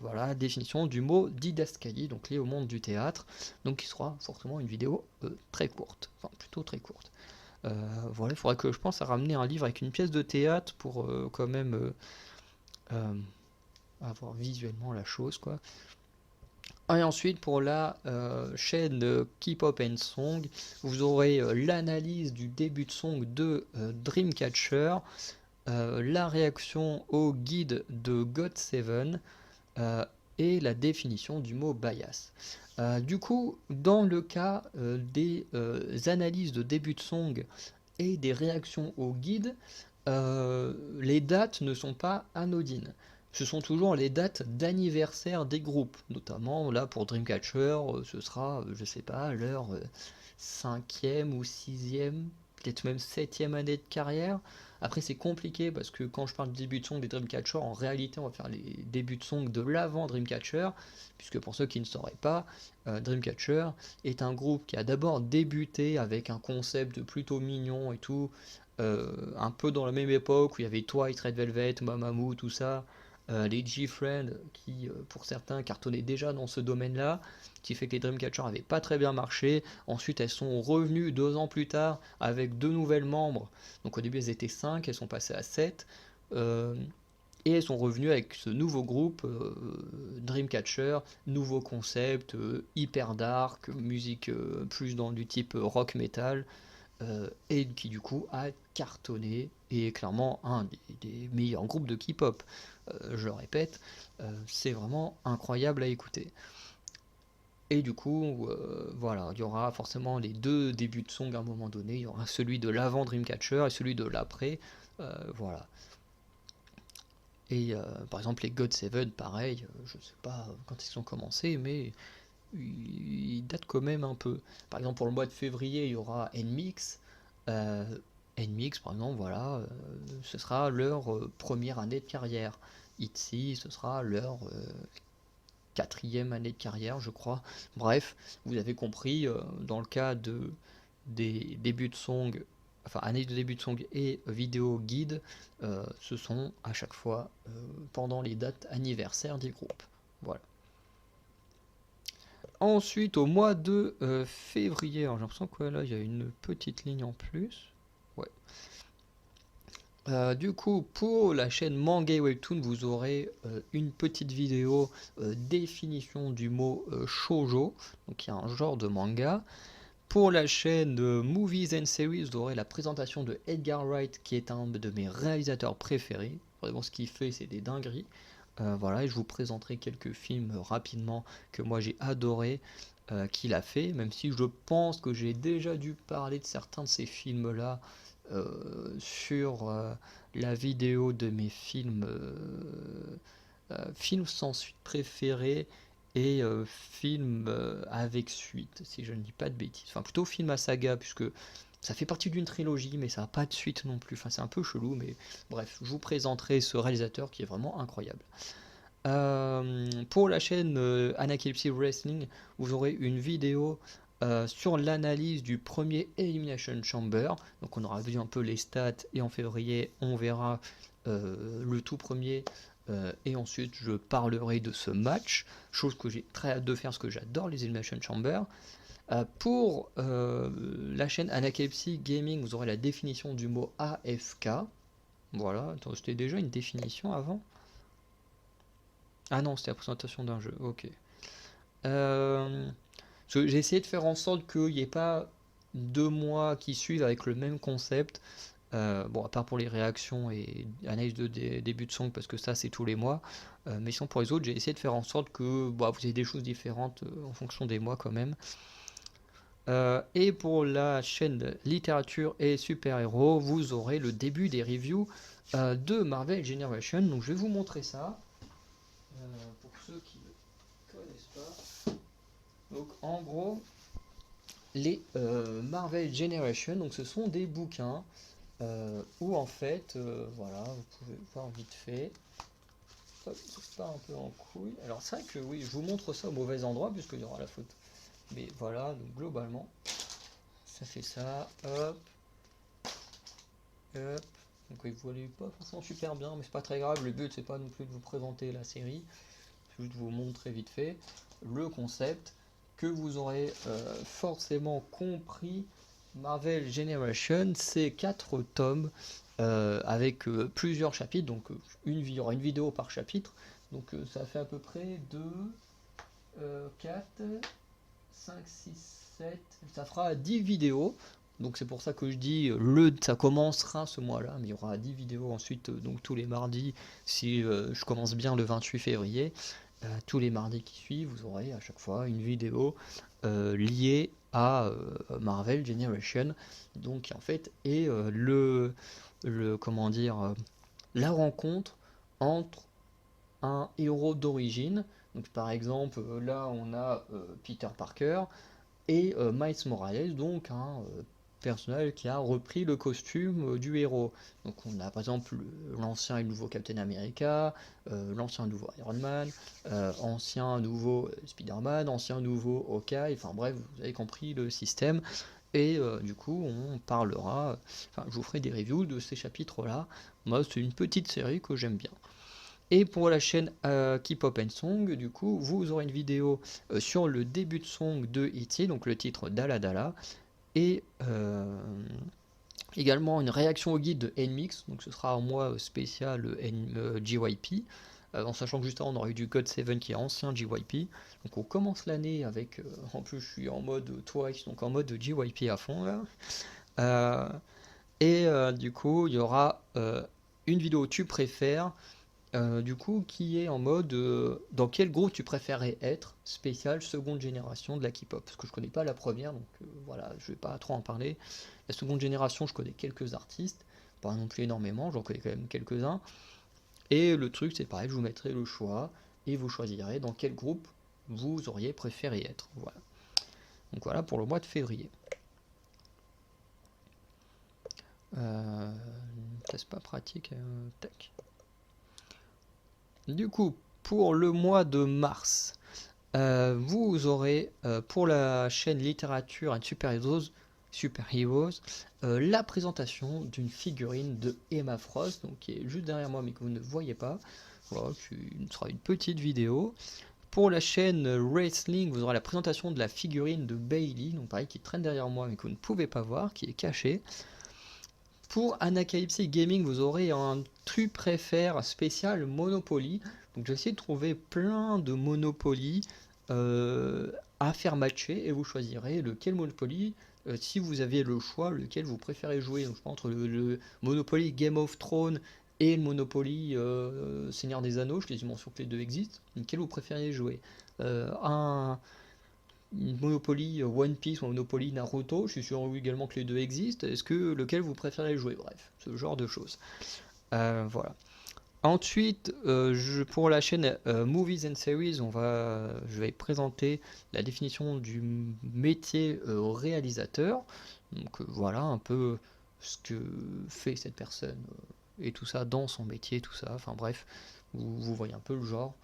voilà, définition du mot didascalie, donc lié au monde du théâtre, donc qui sera forcément une vidéo très courte, enfin plutôt très courte. Voilà, il faudrait que je pense à ramener un livre avec une pièce de théâtre pour quand même avoir visuellement la chose, quoi. Et ensuite, pour la chaîne K-Pop and Song, vous aurez l'analyse du début de song de Dreamcatcher, la réaction au guide de GOT7, et la définition du mot bias. Du coup, dans le cas des analyses de début de song et des réactions au guide, les dates ne sont pas anodines. Ce sont toujours les dates d'anniversaire des groupes. Notamment, là, pour Dreamcatcher, ce sera, je sais pas, leur 5e ou 6e, peut-être même 7e année de carrière. Après, c'est compliqué parce que quand je parle de début de song des Dreamcatcher, en réalité, on va faire les débuts de song de l'avant Dreamcatcher, puisque pour ceux qui ne sauraient pas, Dreamcatcher est un groupe qui a d'abord débuté avec un concept plutôt mignon et tout, un peu dans la même époque où il y avait Twice, Red Velvet, Mamamoo, tout ça, les G-Friends qui, pour certains, cartonnaient déjà dans ce domaine-là, qui fait que les Dreamcatcher n'avaient pas très bien marché. Ensuite, elles sont revenues 2 ans plus tard avec 2 nouvelles membres. Donc au début, elles étaient 5, elles sont passées à 7. Et elles sont revenues avec ce nouveau groupe, Dreamcatcher, nouveau concept, hyper dark, musique plus dans du type rock metal. et qui du coup a cartonné et est clairement un des meilleurs groupes de K-pop. Je le répète, c'est vraiment incroyable à écouter. Et du coup, voilà, il y aura forcément les deux débuts de song à un moment donné. Il y aura celui de l'avant Dreamcatcher et celui de l'après. Voilà. Et par exemple, les God7, pareil, je sais pas quand ils ont commencé, mais ils datent quand même un peu. Par exemple, pour le mois de février, il y aura NMIX. Euh, NMIX, par exemple, voilà, ce sera leur première année de carrière. ITZY, ce sera leur quatrième année de carrière, je crois. Bref, vous avez compris, dans le cas des débuts de song, enfin année de début de song et vidéo guide, ce sont à chaque fois pendant les dates anniversaires des groupes. Voilà. Ensuite, au mois de février, alors j'ai l'impression que là, il y a une petite ligne en plus. Ouais. Du coup, pour la chaîne Manga et Webtoon, vous aurez une petite vidéo définition du mot shoujo, donc il y a un genre de manga. Pour la chaîne Movies and Series, vous aurez la présentation de Edgar Wright, qui est un de mes réalisateurs préférés. Vraiment, ce qu'il fait, c'est des dingueries. Voilà, et je vous présenterai quelques films rapidement que moi j'ai adoré qu'il a fait, même si je pense que j'ai déjà dû parler de certains de ces films-là sur la vidéo de mes films sans suite préférés et films avec suite, si je ne dis pas de bêtises. Enfin, plutôt film à saga, puisque ça fait partie d'une trilogie, mais ça n'a pas de suite non plus. Enfin, c'est un peu chelou, mais bref, je vous présenterai ce réalisateur qui est vraiment incroyable. Pour la chaîne Anakelpsy Wrestling, vous aurez une vidéo sur l'analyse du premier Elimination Chamber. Donc on aura vu un peu les stats et en février on verra le tout premier et ensuite je parlerai de ce match, chose que j'ai très hâte de faire parce que j'adore les Elimination Chamber. Pour la chaîne Anakelpsy Gaming, vous aurez la définition du mot AFK. Voilà, attends, c'était déjà une définition avant. Ah non, c'était la présentation d'un jeu, ok. J'ai essayé de faire en sorte qu'il n'y ait pas 2 mois qui suivent avec le même concept. Bon, à part pour les réactions et analyse de début de song, parce que ça c'est tous les mois. Mais sinon pour les autres, j'ai essayé de faire en sorte que bah, vous ayez des choses différentes en fonction des mois quand même. Et pour la chaîne littérature et super-héros, vous aurez le début des reviews de Marvel Generation. Donc je vais vous montrer ça. Pour ceux qui ne connaissent pas. Donc en gros, les Marvel Generation, donc ce sont des bouquins où en fait, voilà, vous pouvez voir vite fait. Hop, ça part un peu en couille. Alors c'est vrai que oui, je vous montre ça au mauvais endroit puisqu'il y aura la faute. Mais voilà, donc globalement, ça fait ça. Hop, hop. Donc oui, vous voyez pas forcément super bien, mais c'est pas très grave. Le but c'est pas non plus de vous présenter la série, c'est juste de vous montrer vite fait le concept que vous aurez forcément compris. Marvel Generation, c'est 4 tomes avec plusieurs chapitres, donc il y aura une vidéo par chapitre, donc ça fait à peu près 2, 4, 5, 6, 7, ça fera 10 vidéos, donc c'est pour ça que je dis ça commencera ce mois-là, mais il y aura 10 vidéos ensuite, donc tous les mardis, si je commence bien le 28 février, tous les mardis qui suivent, vous aurez à chaque fois une vidéo liée à Marvel Generation, donc en fait est comment dire la rencontre entre un héros d'origine. Donc par exemple là on a Peter Parker et Miles Morales, donc un personnage qui a repris le costume du héros. Donc on a par exemple l'ancien et le nouveau Captain America, l'ancien et nouveau Iron Man, ancien nouveau Spider-Man, ancien nouveau Hawkeye, enfin bref, vous avez compris le système. Et du coup, on parlera, enfin, je vous ferai des reviews de ces chapitres-là. Moi, c'est une petite série que j'aime bien. Et pour la chaîne K-Pop and Song, du coup, vous aurez une vidéo sur le début de song de ITZY, donc le titre Dala Dala, et également une réaction au guide de NMIX, donc ce sera un mois spécial JYP, en sachant que juste avant on aura eu du God7 qui est ancien JYP, donc on commence l'année avec, en plus je suis en mode Twice, donc en mode JYP à fond là. Euh, du coup, il y aura une vidéo tu préfères, du coup, qui est en mode dans quel groupe tu préférais être, spécial seconde génération de la K-pop. Parce que je connais pas la première, donc voilà, je vais pas trop en parler. La seconde génération, je connais quelques artistes, pas non plus énormément, j'en connais quand même quelques-uns. Et le truc, c'est pareil, je vous mettrai le choix et vous choisirez dans quel groupe vous auriez préféré être. Voilà. Donc voilà pour le mois de février. Euh, c'est pas pratique. Tac. Du coup, pour le mois de mars, vous aurez pour la chaîne littérature et Super Heroes la présentation d'une figurine de Emma Frost, donc qui est juste derrière moi mais que vous ne voyez pas. Voilà, ce sera une petite vidéo. Pour la chaîne Wrestling, vous aurez la présentation de la figurine de Bailey, donc pareil qui traîne derrière moi mais que vous ne pouvez pas voir, qui est cachée. Pour Anacalypse Gaming, vous aurez un tu préfères spécial Monopoly. Donc j'ai essayé de trouver plein de Monopoly à faire matcher et vous choisirez lequel Monopoly, si vous aviez le choix, lequel vous préférez jouer. Donc je pense entre le Monopoly Game of Thrones et le Monopoly Seigneur des Anneaux, je suis quasiment sûr que les deux existent. Lequel vous préfériez jouer un Monopoly One Piece ou Monopoly Naruto, je suis sûr également que les deux existent. Est-ce que lequel vous préférez jouer? Bref, ce genre de choses. Voilà. Ensuite, pour la chaîne Movies and Series, je vais présenter la définition du métier réalisateur. Donc voilà un peu ce que fait cette personne et tout ça dans son métier, tout ça. Enfin bref, vous voyez un peu le genre.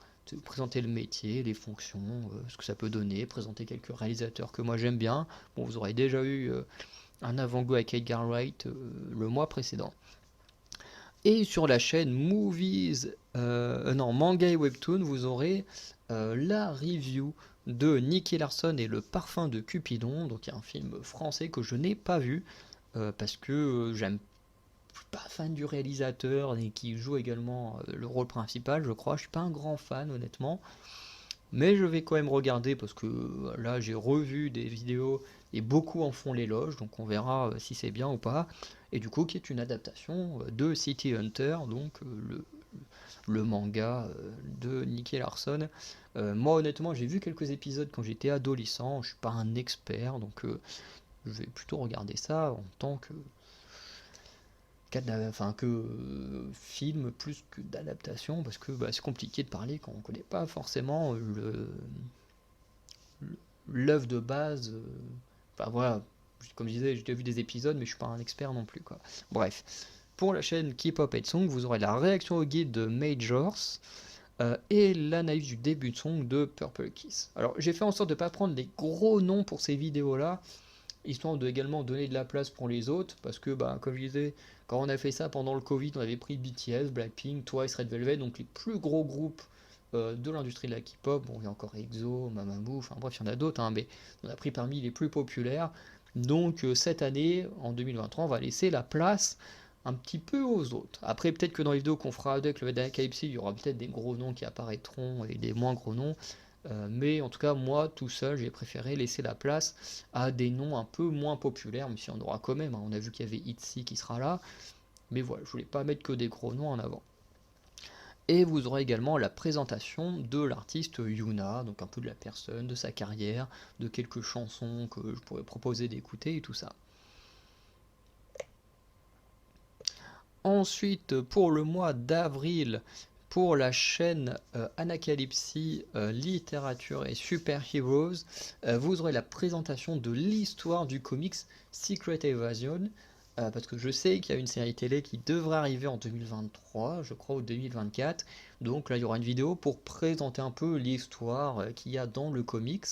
Présenter le métier, les fonctions, ce que ça peut donner, présenter quelques réalisateurs que moi j'aime bien. Bon, vous aurez déjà eu un avant-goût avec Edgar Wright le mois précédent. Et sur la chaîne Manga et Webtoon, vous aurez la review de Nicky Larson et le parfum de Cupidon, donc il y a un film français que je n'ai pas vu parce que j'aime pas fan du réalisateur et qui joue également le rôle principal, je crois. Je suis pas un grand fan honnêtement, mais je vais quand même regarder parce que là j'ai revu des vidéos et beaucoup en font l'éloge, donc on verra si c'est bien ou pas. Et du coup, qui est une adaptation de City Hunter, donc le manga de Nicky Larson. Moi honnêtement, j'ai vu quelques épisodes quand j'étais adolescent, je suis pas un expert, donc je vais plutôt regarder ça en tant que film plus que d'adaptation parce que c'est compliqué de parler quand on connaît pas forcément l'œuvre de base. Enfin voilà, comme je disais, j'ai déjà vu des épisodes, mais je suis pas un expert non plus quoi. Bref, pour la chaîne K-pop et Song, vous aurez la réaction au guide de Majors et l'analyse du début de song de Purple Kiss. Alors j'ai fait en sorte de pas prendre des gros noms pour ces vidéos là, histoire de également donner de la place pour les autres, parce que comme je disais, quand on a fait ça pendant le Covid, on avait pris BTS, Blackpink, Twice, Red Velvet, donc les plus gros groupes de l'industrie de la K-pop. Bon, il y a encore EXO, Mamamoo, enfin bref, il y en a d'autres, hein, mais on a pris parmi les plus populaires. Donc cette année, en 2023, on va laisser la place un petit peu aux autres. Après, peut-être que dans les vidéos qu'on fera avec le KFC, il y aura peut-être des gros noms qui apparaîtront et des moins gros noms. Mais en tout cas, moi, tout seul, j'ai préféré laisser la place à des noms un peu moins populaires, même si on aura quand même. Hein. On a vu qu'il y avait Itzy qui sera là. Mais voilà, je voulais pas mettre que des gros noms en avant. Et vous aurez également la présentation de l'artiste Yuna, donc un peu de la personne, de sa carrière, de quelques chansons que je pourrais proposer d'écouter et tout ça. Ensuite, pour le mois d'avril, pour la chaîne Anacalypse Littérature et Super Heroes, vous aurez la présentation de l'histoire du comics Secret Evasion, parce que je sais qu'il y a une série télé qui devrait arriver en 2023, je crois, ou 2024. Donc là, il y aura une vidéo pour présenter un peu l'histoire qu'il y a dans le comics.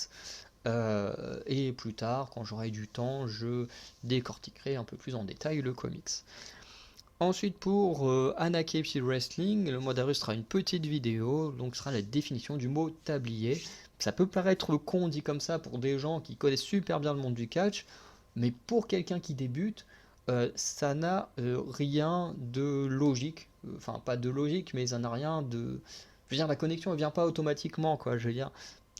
Et plus tard, quand j'aurai du temps, je décortiquerai un peu plus en détail le comics. Ensuite, pour Anacalypse Wrestling, le mois d'avril sera une petite vidéo, donc ce sera la définition du mot tablier. Ça peut paraître con dit comme ça pour des gens qui connaissent super bien le monde du catch, mais pour quelqu'un qui débute, ça n'a rien de logique. Enfin, pas de logique, mais ça n'a rien de. Je veux dire, la connexion ne vient pas automatiquement, quoi. Je veux dire,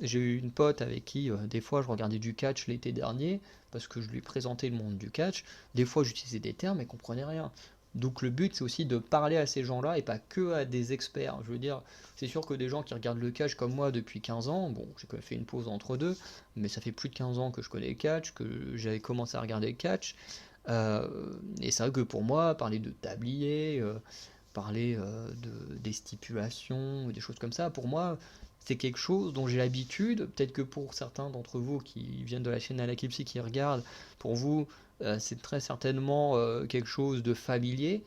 J'ai eu une pote avec qui, des fois, je regardais du catch l'été dernier, parce que je lui présentais le monde du catch. Des fois, j'utilisais des termes, et elle comprenait rien. Donc le but, c'est aussi de parler à ces gens-là, et pas que à des experts. Je veux dire, c'est sûr que des gens qui regardent le catch comme moi depuis 15 ans, bon, j'ai quand même fait une pause entre deux, mais ça fait plus de 15 ans que je connais le catch, que j'avais commencé à regarder le catch. Et c'est vrai que pour moi, parler de tablier, parler des stipulations, des choses comme ça, pour moi, c'est quelque chose dont j'ai l'habitude. Peut-être que pour certains d'entre vous qui viennent de la chaîne Anakipsi qui regardent, pour vous, c'est très certainement quelque chose de familier.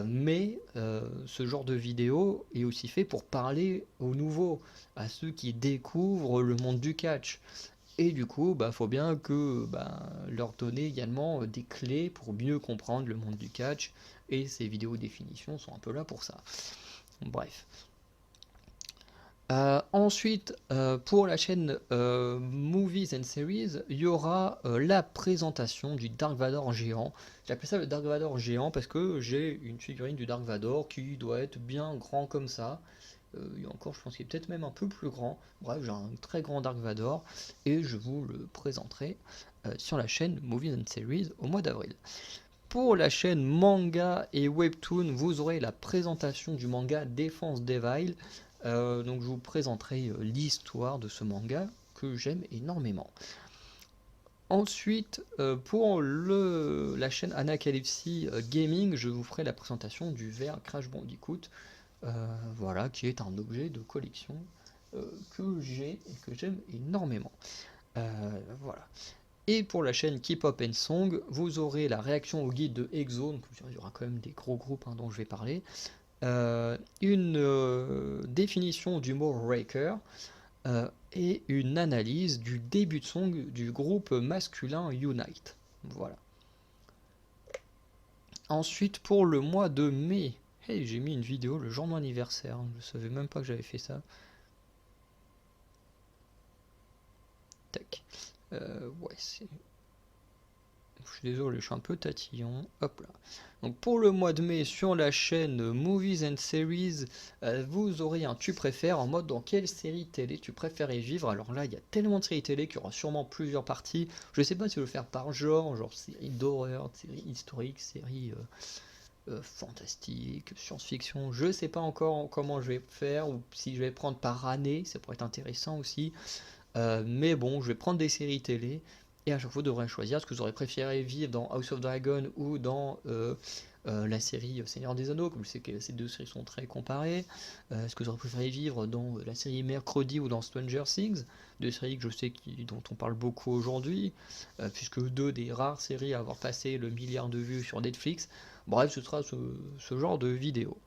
Mais ce genre de vidéo est aussi fait pour parler aux nouveaux, à ceux qui découvrent le monde du catch. Et du coup, bah, faut bien que leur donner également des clés pour mieux comprendre le monde du catch. Et ces vidéos définitions sont un peu là pour ça. Bref. Ensuite, pour la chaîne Movies and Series, il y aura la présentation du Dark Vador géant. J'appelle ça le Dark Vador géant parce que j'ai une figurine du Dark Vador qui doit être bien grand comme ça. Il y a encore, je pense qu'il est peut-être même un peu plus grand. Bref, j'ai un très grand Dark Vador et je vous le présenterai sur la chaîne Movies and Series au mois d'avril. Pour la chaîne Manga et Webtoon, vous aurez la présentation du manga Défense Devil. Donc je vous présenterai l'histoire de ce manga que j'aime énormément. Ensuite, pour la chaîne Anacalypsy Gaming, je vous ferai la présentation du VR Crash Bandicoot, voilà, qui est un objet de collection que j'ai et que j'aime énormément. Voilà. Et pour la chaîne K-Pop and Song, vous aurez la réaction au guide de EXO, donc il y aura quand même des gros groupes dont je vais parler, une définition du mot Raker, et une analyse du début de song du groupe masculin Unite. Voilà. Ensuite, pour le mois de mai, hey, j'ai mis une vidéo le jour de mon anniversaire, je savais même pas que j'avais fait ça. Tac. Ouais, c'est... Je suis désolé, je suis un peu tatillon. Hop là. Donc pour le mois de mai, sur la chaîne Movies and Series, vous aurez un tu préfères en mode dans quelle série télé tu préfères y vivre. Alors là, il y a tellement de séries télé qu'il y aura sûrement plusieurs parties. Je sais pas si je vais le faire par genre série d'horreur, série historique, série fantastique, science-fiction. Je sais pas encore comment je vais faire ou si je vais prendre par année, ça pourrait être intéressant aussi. Mais bon, je vais prendre des séries télé et à chaque fois, je devrais choisir ce que j'aurais préféré vivre dans House of Dragon ou dans la série Seigneur des Anneaux, comme je sais que ces deux séries sont très comparées. Ce que j'aurais préféré vivre dans la série Mercredi ou dans Stranger Things, deux séries que je sais dont on parle beaucoup aujourd'hui, puisque deux des rares séries à avoir passé le milliard de vues sur Netflix. Bref, ce sera ce genre de vidéo.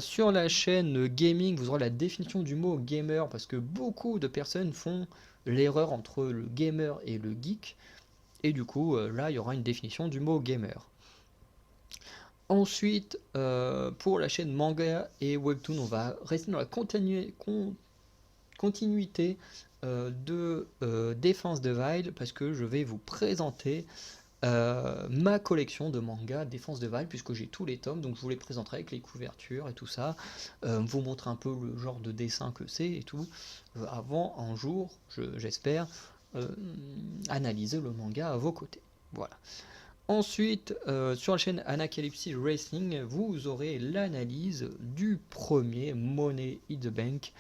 Sur la chaîne gaming, vous aurez la définition du mot gamer parce que beaucoup de personnes font l'erreur entre le gamer et le geek. Et du coup, là, il y aura une définition du mot gamer. Ensuite, pour la chaîne manga et webtoon, on va rester dans la continuité de Défense de Wild parce que je vais vous présenter ma collection de mangas Défense de Val, puisque j'ai tous les tomes, donc je vous les présenterai avec les couvertures et tout ça, vous montrer un peu le genre de dessin que c'est et tout, avant un jour, j'espère, analyser le manga à vos côtés. Voilà. Ensuite, sur la chaîne Anacalypsy Racing, vous aurez l'analyse du premier Money in the Bank,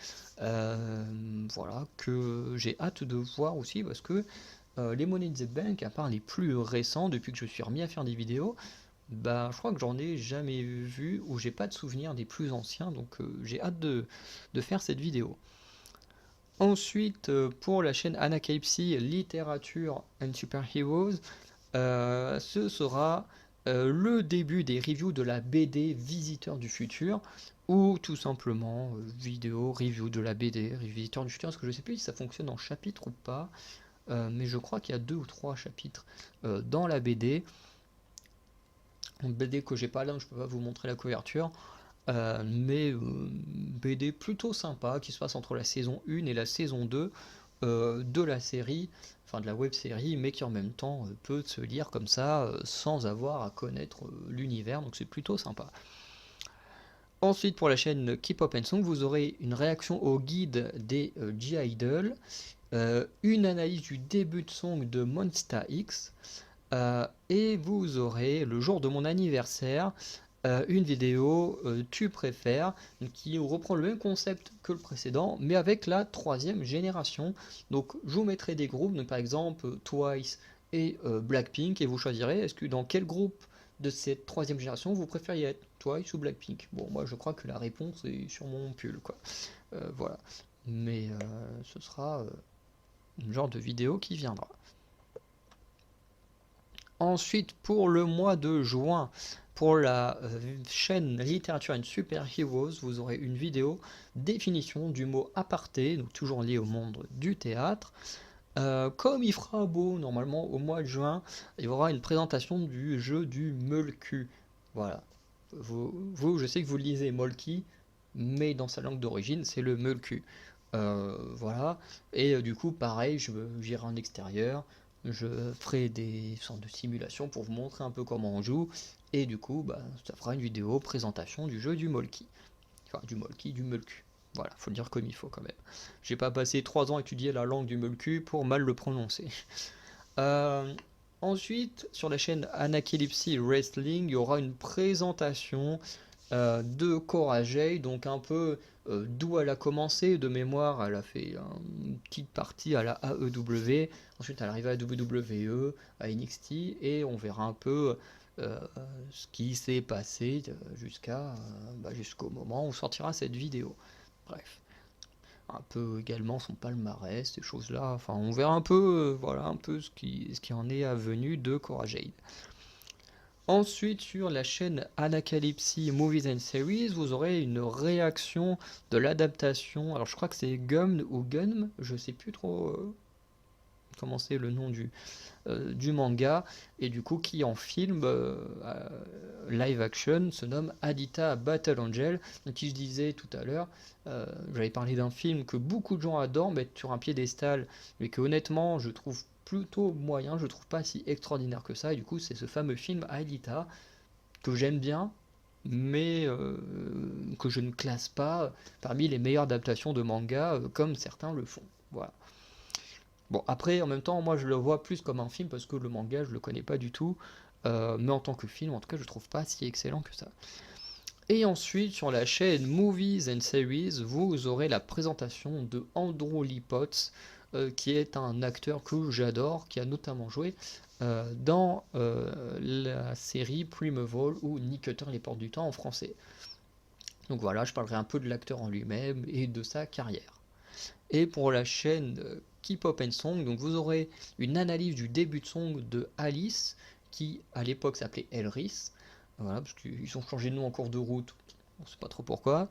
voilà, que j'ai hâte de voir aussi parce que les Money in the Bank, à part les plus récents, depuis que je suis remis à faire des vidéos, bah, je crois que j'en ai jamais vu ou j'ai pas de souvenir des plus anciens, donc j'ai hâte de faire cette vidéo. Ensuite, pour la chaîne Anacalypsy Literature and Superheroes, ce sera le début des reviews de la BD Visiteur du futur, ou tout simplement vidéo review de la BD Visiteur du futur, parce que je sais plus si ça fonctionne en chapitre ou pas. Mais je crois qu'il y a 2 ou 3 chapitres dans la BD. Une BD que j'ai pas là, donc je peux pas vous montrer la couverture. Mais BD plutôt sympa qui se passe entre la saison 1 et la saison 2 de la série, enfin de la web série, mais qui en même temps peut se lire comme ça sans avoir à connaître l'univers, donc c'est plutôt sympa. Ensuite, pour la chaîne K-Pop and Song, vous aurez une réaction au guide des G-Idol, une analyse du début de song de Monsta X, et vous aurez, le jour de mon anniversaire, une vidéo Tu préfères, donc qui reprend le même concept que le précédent, mais avec la troisième génération. Donc je vous mettrai des groupes, donc par exemple Twice et Blackpink, et vous choisirez est-ce que dans quel groupe de cette troisième génération vous préfériez être, Twice ou Blackpink. Bon, moi je crois que la réponse est sur mon pull, quoi. Voilà. Mais ce sera une genre de vidéo qui viendra. Ensuite, pour le mois de juin, pour la chaîne Literature and Super Heroes, vous aurez une vidéo définition du mot aparté, donc toujours lié au monde du théâtre. Comme il fera beau normalement au mois de juin, il y aura une présentation du jeu du Molku. Voilà. Je sais que vous lisez Molki, mais dans sa langue d'origine, c'est le Molku. Voilà. Et du coup, pareil, j'irai en extérieur, je ferai des sortes de simulations pour vous montrer un peu comment on joue. Et du coup, bah, ça fera une vidéo présentation du jeu du Molki. Enfin, du Molki, du Molku. Voilà, faut le dire comme il faut quand même. J'ai pas passé 3 ans à étudier la langue du Molku pour mal le prononcer. Euh, Ensuite, sur la chaîne Anakelepsy Wrestling, il y aura une présentation de Cora Jade, donc un peu d'où elle a commencé. De mémoire, elle a fait une petite partie à la AEW, ensuite elle arrive à la WWE, à NXT, et on verra un peu ce qui s'est passé jusqu'au moment où sortira cette vidéo. Bref, un peu également son palmarès, ces choses-là. Enfin, on verra un peu, voilà, un peu ce qui en est avenu de Cora Jade. Ensuite, sur la chaîne Anacalypsy Movies and Series, vous aurez une réaction de l'adaptation. Alors, je crois que c'est Gum ou Gun, je sais plus trop comment c'est le nom du manga, et du coup, qui en film live action se nomme Alita Battle Angel. Donc, qui je disais tout à l'heure, j'avais parlé d'un film que beaucoup de gens adorent, mettre sur un piédestal, mais que honnêtement, je trouve plutôt moyen, je trouve pas si extraordinaire que ça, et du coup, c'est ce fameux film Alita que j'aime bien, mais que je ne classe pas parmi les meilleures adaptations de manga comme certains le font. Voilà. Bon, après, en même temps, moi je le vois plus comme un film parce que le manga, je le connais pas du tout. Mais en tant que film, en tout cas, je trouve pas si excellent que ça. Et ensuite, sur la chaîne Movies and Series, vous aurez la présentation de Andrew Lee Potts, qui est un acteur que j'adore, qui a notamment joué dans la série Primeval ou Nick Cutter les Portes du Temps en français. Donc voilà, je parlerai un peu de l'acteur en lui-même et de sa carrière. Et pour la chaîne K-Pop and Song, donc vous aurez une analyse du début de song de Alice, qui à l'époque s'appelait Elris, voilà, parce qu'ils ont changé de nom en cours de route, on ne sait pas trop pourquoi.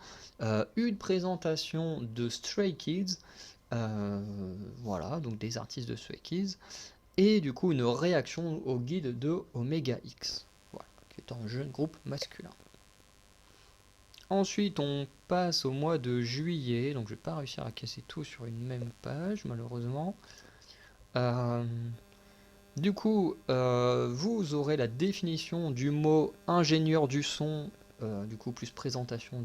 Une présentation de Stray Kids, voilà, donc des artistes de Stray Kids, et du coup une réaction au guide de Omega X, voilà, qui est un jeune groupe masculin. Ensuite, on passe au mois de juillet, donc je vais pas réussir à casser tout sur une même page, malheureusement. Euh, du coup, vous aurez la définition du mot ingénieur du son, du coup plus présentation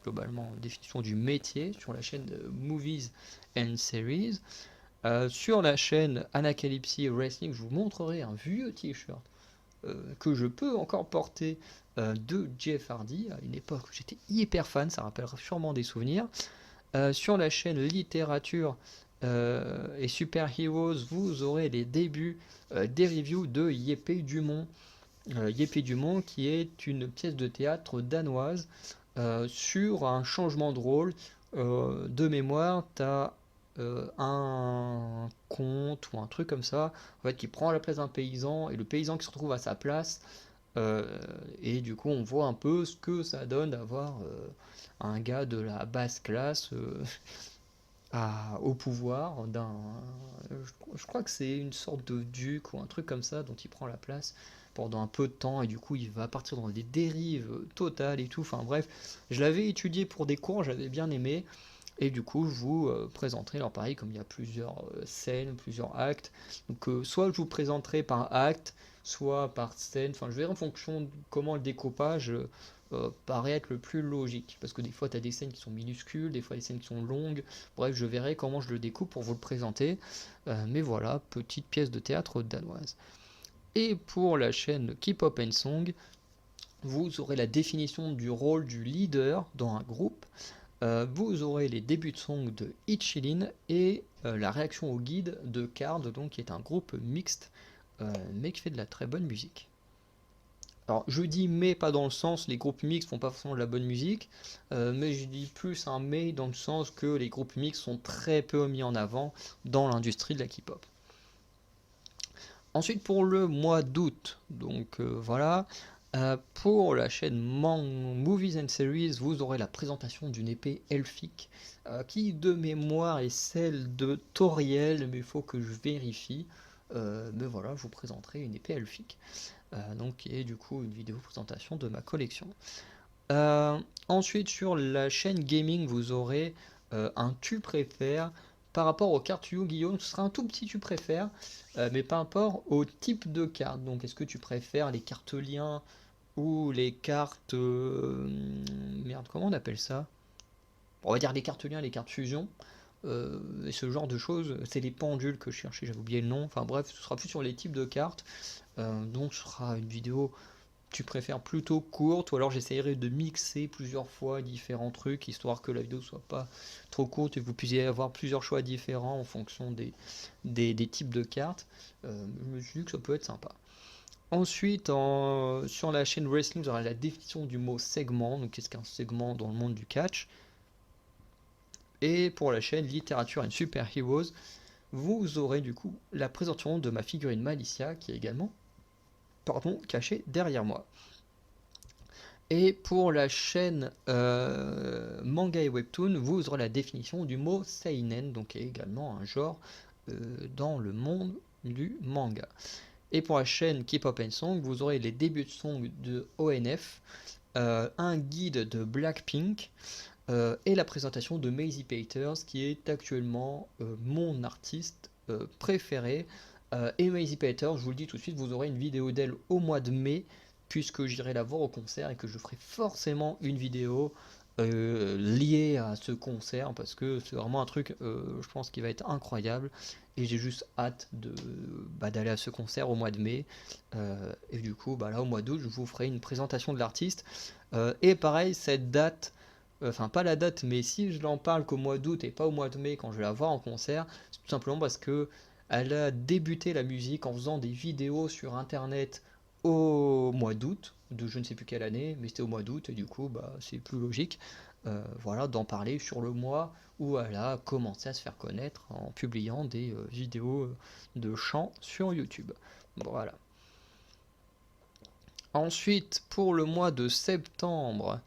globalement, définition du métier sur la chaîne de Movies and Series. Sur la chaîne Anacalypsy Wrestling, je vous montrerai un vieux t-shirt que je peux encore porter de Jeff Hardy, à une époque où j'étais hyper fan, ça rappellera sûrement des souvenirs. Sur la chaîne Littérature et Super Heroes, vous aurez les débuts des reviews de Yépé Dumont. Yépé Dumont, qui est une pièce de théâtre danoise sur un changement de rôle. De mémoire, tu as un conte ou un truc comme ça, en fait, qui prend la place d'un paysan et le paysan qui se retrouve à sa place. euh, et du coup, on voit un peu ce que ça donne d'avoir un gars de la basse classe au pouvoir je crois que c'est une sorte de duc ou un truc comme ça dont il prend la place pendant un peu de temps et du coup il va partir dans des dérives totales et tout. Enfin bref, je l'avais étudié pour des cours, j'avais bien aimé. Et du coup, je vous présenterai, alors pareil, comme il y a plusieurs scènes, plusieurs actes, donc soit je vous présenterai par acte, soit par scène, enfin je verrai en fonction de comment le découpage paraît être le plus logique. Parce que des fois, tu as des scènes qui sont minuscules, des fois des scènes qui sont longues. Bref, je verrai comment je le découpe pour vous le présenter. Mais voilà, petite pièce de théâtre danoise. Et pour la chaîne K-Pop and Song, vous aurez la définition du rôle du leader dans un groupe. Vous aurez les débuts de song de Ichilin et la réaction au guide de Card, donc qui est un groupe mixte, mais qui fait de la très bonne musique. Alors je dis mais pas dans le sens les groupes mixtes font pas forcément de la bonne musique, mais je dis plus un mais dans le sens que les groupes mixtes sont très peu mis en avant dans l'industrie de la K-pop. Ensuite pour le mois d'août, donc voilà, pour la chaîne Movies and Series, vous aurez la présentation d'une épée elfique qui de mémoire est celle de Toriel, mais il faut que je vérifie. Mais voilà, je vous présenterai une épée elfique. Donc qui est du coup une vidéo présentation de ma collection. Ensuite sur la chaîne gaming, vous aurez un tu préfères. Par rapport aux cartes Yu-Gi-Oh, ce sera un tout petit tu préfères, mais par rapport au type de carte. Donc est-ce que tu préfères les cartes liens ou les cartes... merde, comment on appelle ça? On va dire les cartes liens, les cartes fusion. Et ce genre de choses, c'est les pendules que je cherchais, j'avais oublié le nom. Enfin bref, ce sera plus sur les types de cartes. Donc ce sera une vidéo tu préfères plutôt courte, ou alors j'essaierai de mixer plusieurs fois différents trucs, histoire que la vidéo soit pas trop courte et que vous puissiez avoir plusieurs choix différents en fonction des types de cartes. Je me suis dit que ça peut être sympa. Ensuite, sur la chaîne Wrestling, vous aurez la définition du mot segment, donc qu'est-ce qu'un segment dans le monde du catch. Et pour la chaîne Littérature and Super Heroes, vous aurez du coup la présentation de ma figurine Malicia, qui est également caché derrière moi. Et pour la chaîne Manga et Webtoon, vous aurez la définition du mot seinen, donc qui est également un genre dans le monde du manga. Et pour la chaîne K-Pop and Song, vous aurez les débuts de song de ONF, un guide de Blackpink et la présentation de Maisie Peters, qui est actuellement mon artiste préféré. Et Maisie Peters, je vous le dis tout de suite, vous aurez une vidéo d'elle au mois de mai, puisque j'irai la voir au concert et que je ferai forcément une vidéo liée à ce concert, parce que c'est vraiment un truc, je pense, qui va être incroyable. Et j'ai juste hâte d'aller à ce concert au mois de mai. Et du coup, là, au mois d'août, je vous ferai une présentation de l'artiste. Et pareil, cette date, enfin pas la date, mais si je l'en parle qu'au mois d'août et pas au mois de mai quand je vais la voir en concert, c'est tout simplement parce que elle a débuté la musique en faisant des vidéos sur internet au mois d'août, de je ne sais plus quelle année, mais c'était au mois d'août, et du coup, c'est plus logique voilà, d'en parler sur le mois où elle a commencé à se faire connaître en publiant des vidéos de chant sur YouTube. Voilà. Ensuite, pour le mois de septembre,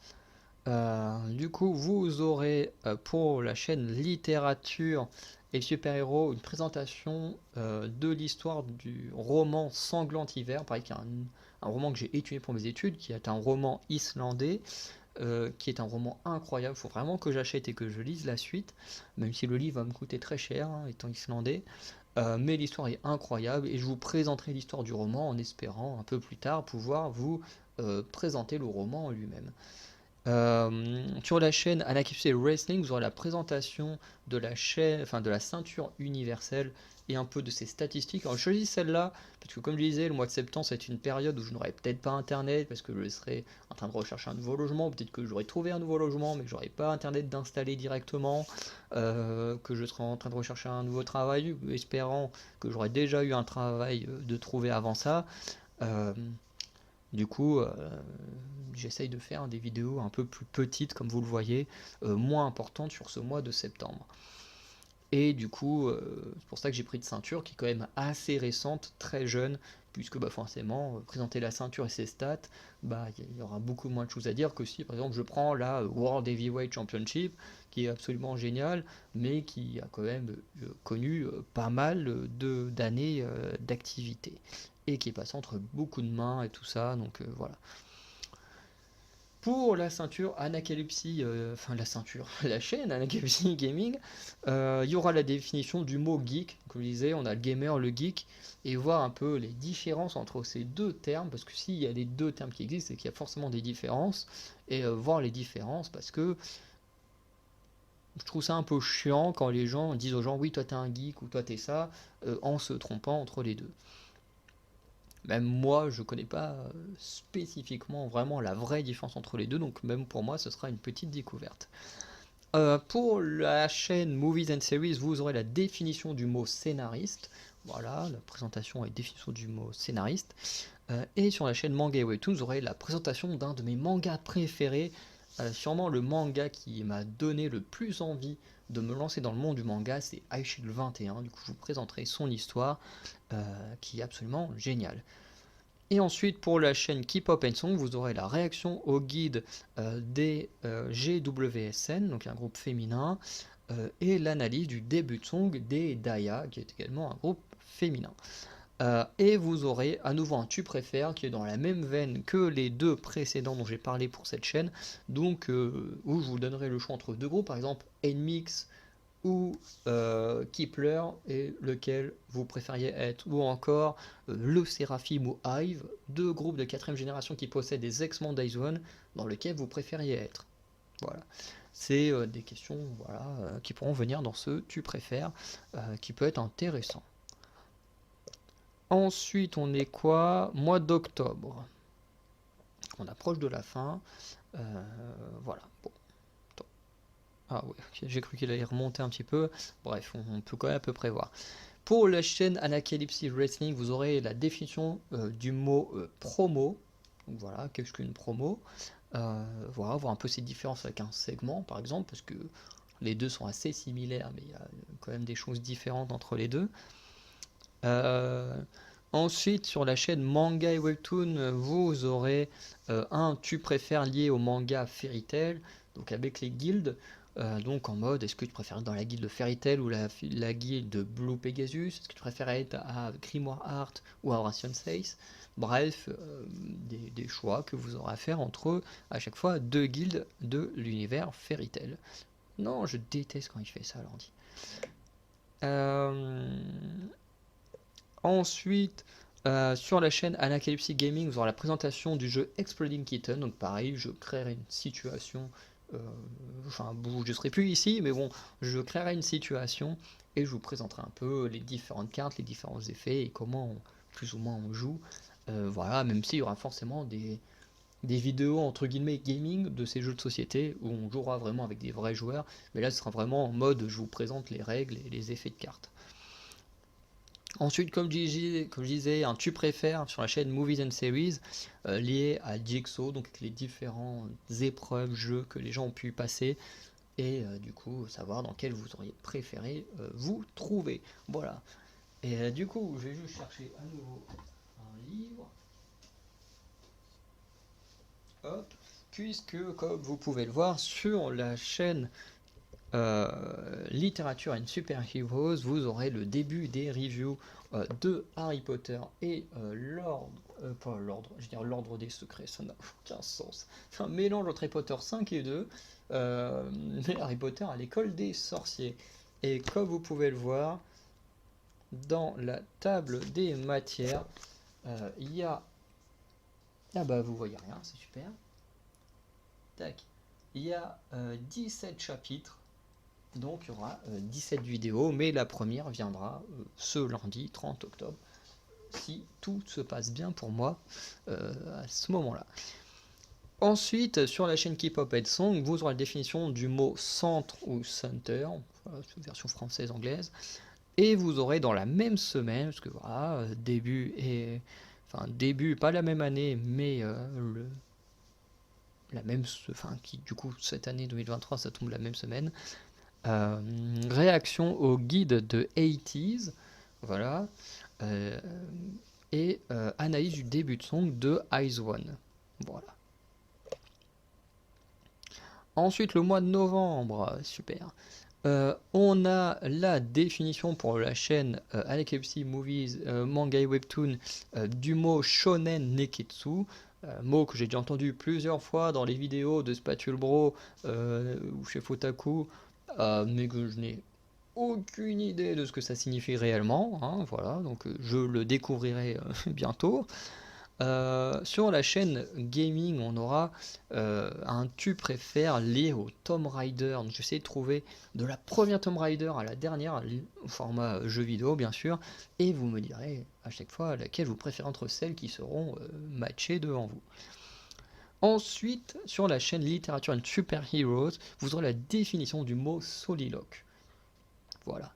du coup, vous aurez pour la chaîne Littérature et Super-Héros une présentation de l'histoire du roman Sanglant Hiver, pareil, qui est un roman que j'ai étudié pour mes études, qui est un roman islandais, qui est un roman incroyable. Il faut vraiment que j'achète et que je lise la suite, même si le livre va me coûter très cher, étant islandais. Mais l'histoire est incroyable et je vous présenterai l'histoire du roman en espérant un peu plus tard pouvoir vous présenter le roman en lui-même. Sur la chaîne Anakipsé Wrestling, vous aurez la présentation de la chaîne, enfin de la ceinture universelle et un peu de ses statistiques. Alors je choisis celle-là parce que comme je disais, le mois de septembre c'est une période où je n'aurai peut-être pas internet parce que je serai en train de rechercher un nouveau logement, peut-être que j'aurai trouvé un nouveau logement mais que j'aurai pas internet d'installer directement, que je serai en train de rechercher un nouveau travail, espérant que j'aurai déjà eu un travail de trouver avant ça. Du coup, j'essaye de faire des vidéos un peu plus petites, comme vous le voyez, moins importantes sur ce mois de septembre. Et du coup, c'est pour ça que j'ai pris de ceinture qui est quand même assez récente, très jeune, puisque forcément, présenter la ceinture et ses stats, il y aura beaucoup moins de choses à dire que si, par exemple, je prends la World Heavyweight Championship, qui est absolument géniale, mais qui a quand même connu pas mal d'années d'activité, et qui est passé entre beaucoup de mains et tout ça, donc voilà. Pour la ceinture Anacalypsy, enfin la ceinture, la chaîne Anacalypsy Gaming, il y aura la définition du mot geek. Comme je disais, on a le gamer, le geek, et voir un peu les différences entre ces deux termes, parce que s'il y a les deux termes qui existent, c'est qu'il y a forcément des différences, et voir les différences, parce que je trouve ça un peu chiant quand les gens disent aux gens oui toi t'es un geek ou toi t'es ça, en se trompant entre les deux. Même moi, je connais pas spécifiquement vraiment la vraie différence entre les deux, donc même pour moi, ce sera une petite découverte. Pour la chaîne Movies and Series, vous aurez la définition du mot scénariste. Voilà, la présentation et définition du mot scénariste. Et sur la chaîne Manga et Webtoon, vous aurez la présentation d'un de mes mangas préférés, sûrement le manga qui m'a donné le plus envie de me lancer dans le monde du manga, c'est Eyeshield 21. Du coup, je vous présenterai son histoire, qui est absolument géniale. Et ensuite, pour la chaîne K-Pop and Song, vous aurez la réaction au guide des GWSN, donc un groupe féminin, et l'analyse du début de song des Daya, qui est également un groupe féminin. Et vous aurez à nouveau un tu préfères qui est dans la même veine que les deux précédents dont j'ai parlé pour cette chaîne, donc où je vous donnerai le choix entre deux groupes, par exemple NMIX ou Kepler, et lequel vous préfériez être, ou encore le Seraphim ou Hive, deux groupes de 4ème génération qui possèdent des ex-membres Days One, dans lequel vous préfériez être. Voilà. C'est des questions voilà, qui pourront venir dans ce tu préfères, qui peut être intéressant. Ensuite, on est quoi? Mois d'octobre. On approche de la fin. Voilà. Bon. Ah ouais, j'ai cru qu'il allait remonter un petit peu. Bref, on peut quand même à peu près voir. Pour la chaîne Anacalypsy Wrestling, vous aurez la définition du mot promo. Donc voilà, qu'est-ce qu'une promo? Voilà, voir un peu ces différences avec un segment, par exemple, parce que les deux sont assez similaires, mais il y a quand même des choses différentes entre les deux. Ensuite, sur la chaîne Manga et Webtoon, vous aurez un tu préfères lié au manga Fairy Tail, donc avec les guildes. Donc en mode, est-ce que tu préfères être dans la guilde de Fairy Tail ou la guilde de Blue Pegasus? Est-ce que tu préfères être à Grimoire Art ou à Ration Sace? Bref, des choix que vous aurez à faire entre à chaque fois deux guildes de l'univers Fairy Tail. Non, je déteste quand il fait ça, l'ordi. Ensuite, sur la chaîne Anacalypsy Gaming, vous aurez la présentation du jeu Exploding Kitten. Donc pareil, je créerai une situation, enfin je ne serai plus ici, mais bon, je créerai une situation et je vous présenterai un peu les différentes cartes, les différents effets et comment plus ou moins on joue. Voilà, même s'il y aura forcément des vidéos entre guillemets gaming de ces jeux de société où on jouera vraiment avec des vrais joueurs, mais là ce sera vraiment en mode je vous présente les règles et les effets de cartes. Ensuite, comme je disais, un tu préfères sur la chaîne Movies and Series lié à Jigsaw, donc les différentes épreuves, jeux que les gens ont pu passer, et du coup savoir dans quel vous auriez préféré vous trouver. Voilà. Et du coup, je vais juste chercher à nouveau un livre. Hop. Puisque, comme vous pouvez le voir sur la chaîne Littérature and Super Heroes, vous aurez le début des reviews de Harry Potter et pas l'ordre, je veux dire l'ordre des secrets, ça n'a aucun sens. C'est un mélange entre Harry Potter 5 et 2, mais Harry Potter à l'école des sorciers. Et comme vous pouvez le voir, dans la table des matières, il y a... Ah bah vous voyez rien, c'est super. Tac. Il y a 17 chapitres. Donc il y aura 17 vidéos, mais la première viendra ce lundi 30 octobre, si tout se passe bien pour moi à ce moment-là. Ensuite, sur la chaîne K-Pop and Song, vous aurez la définition du mot centre ou center, version française-anglaise, et vous aurez dans la même semaine, parce que voilà, début, pas la même année, mais la même, enfin, qui du coup cette année 2023, ça tombe la même semaine. Réaction au guide de 80s, voilà, et analyse du début de son de Eyes One, voilà. Ensuite, le mois de novembre, super. On a la définition pour la chaîne Anacalypsy Movies, Manga et Webtoon du mot Shonen Neketsu. mot que j'ai déjà entendu plusieurs fois dans les vidéos de Spatule Bro ou chez Fotaku, mais que je n'ai aucune idée de ce que ça signifie réellement, hein, voilà, donc je le découvrirai bientôt. Sur la chaîne gaming, on aura un tu préfères lié au Tomb Raider. Donc j'essaie de trouver de la première Tomb Raider à la dernière, au format jeu vidéo bien sûr, et vous me direz à chaque fois laquelle vous préférez entre celles qui seront matchées devant vous. Ensuite, sur la chaîne Literature and Super Heroes, vous aurez la définition du mot soliloque. Voilà.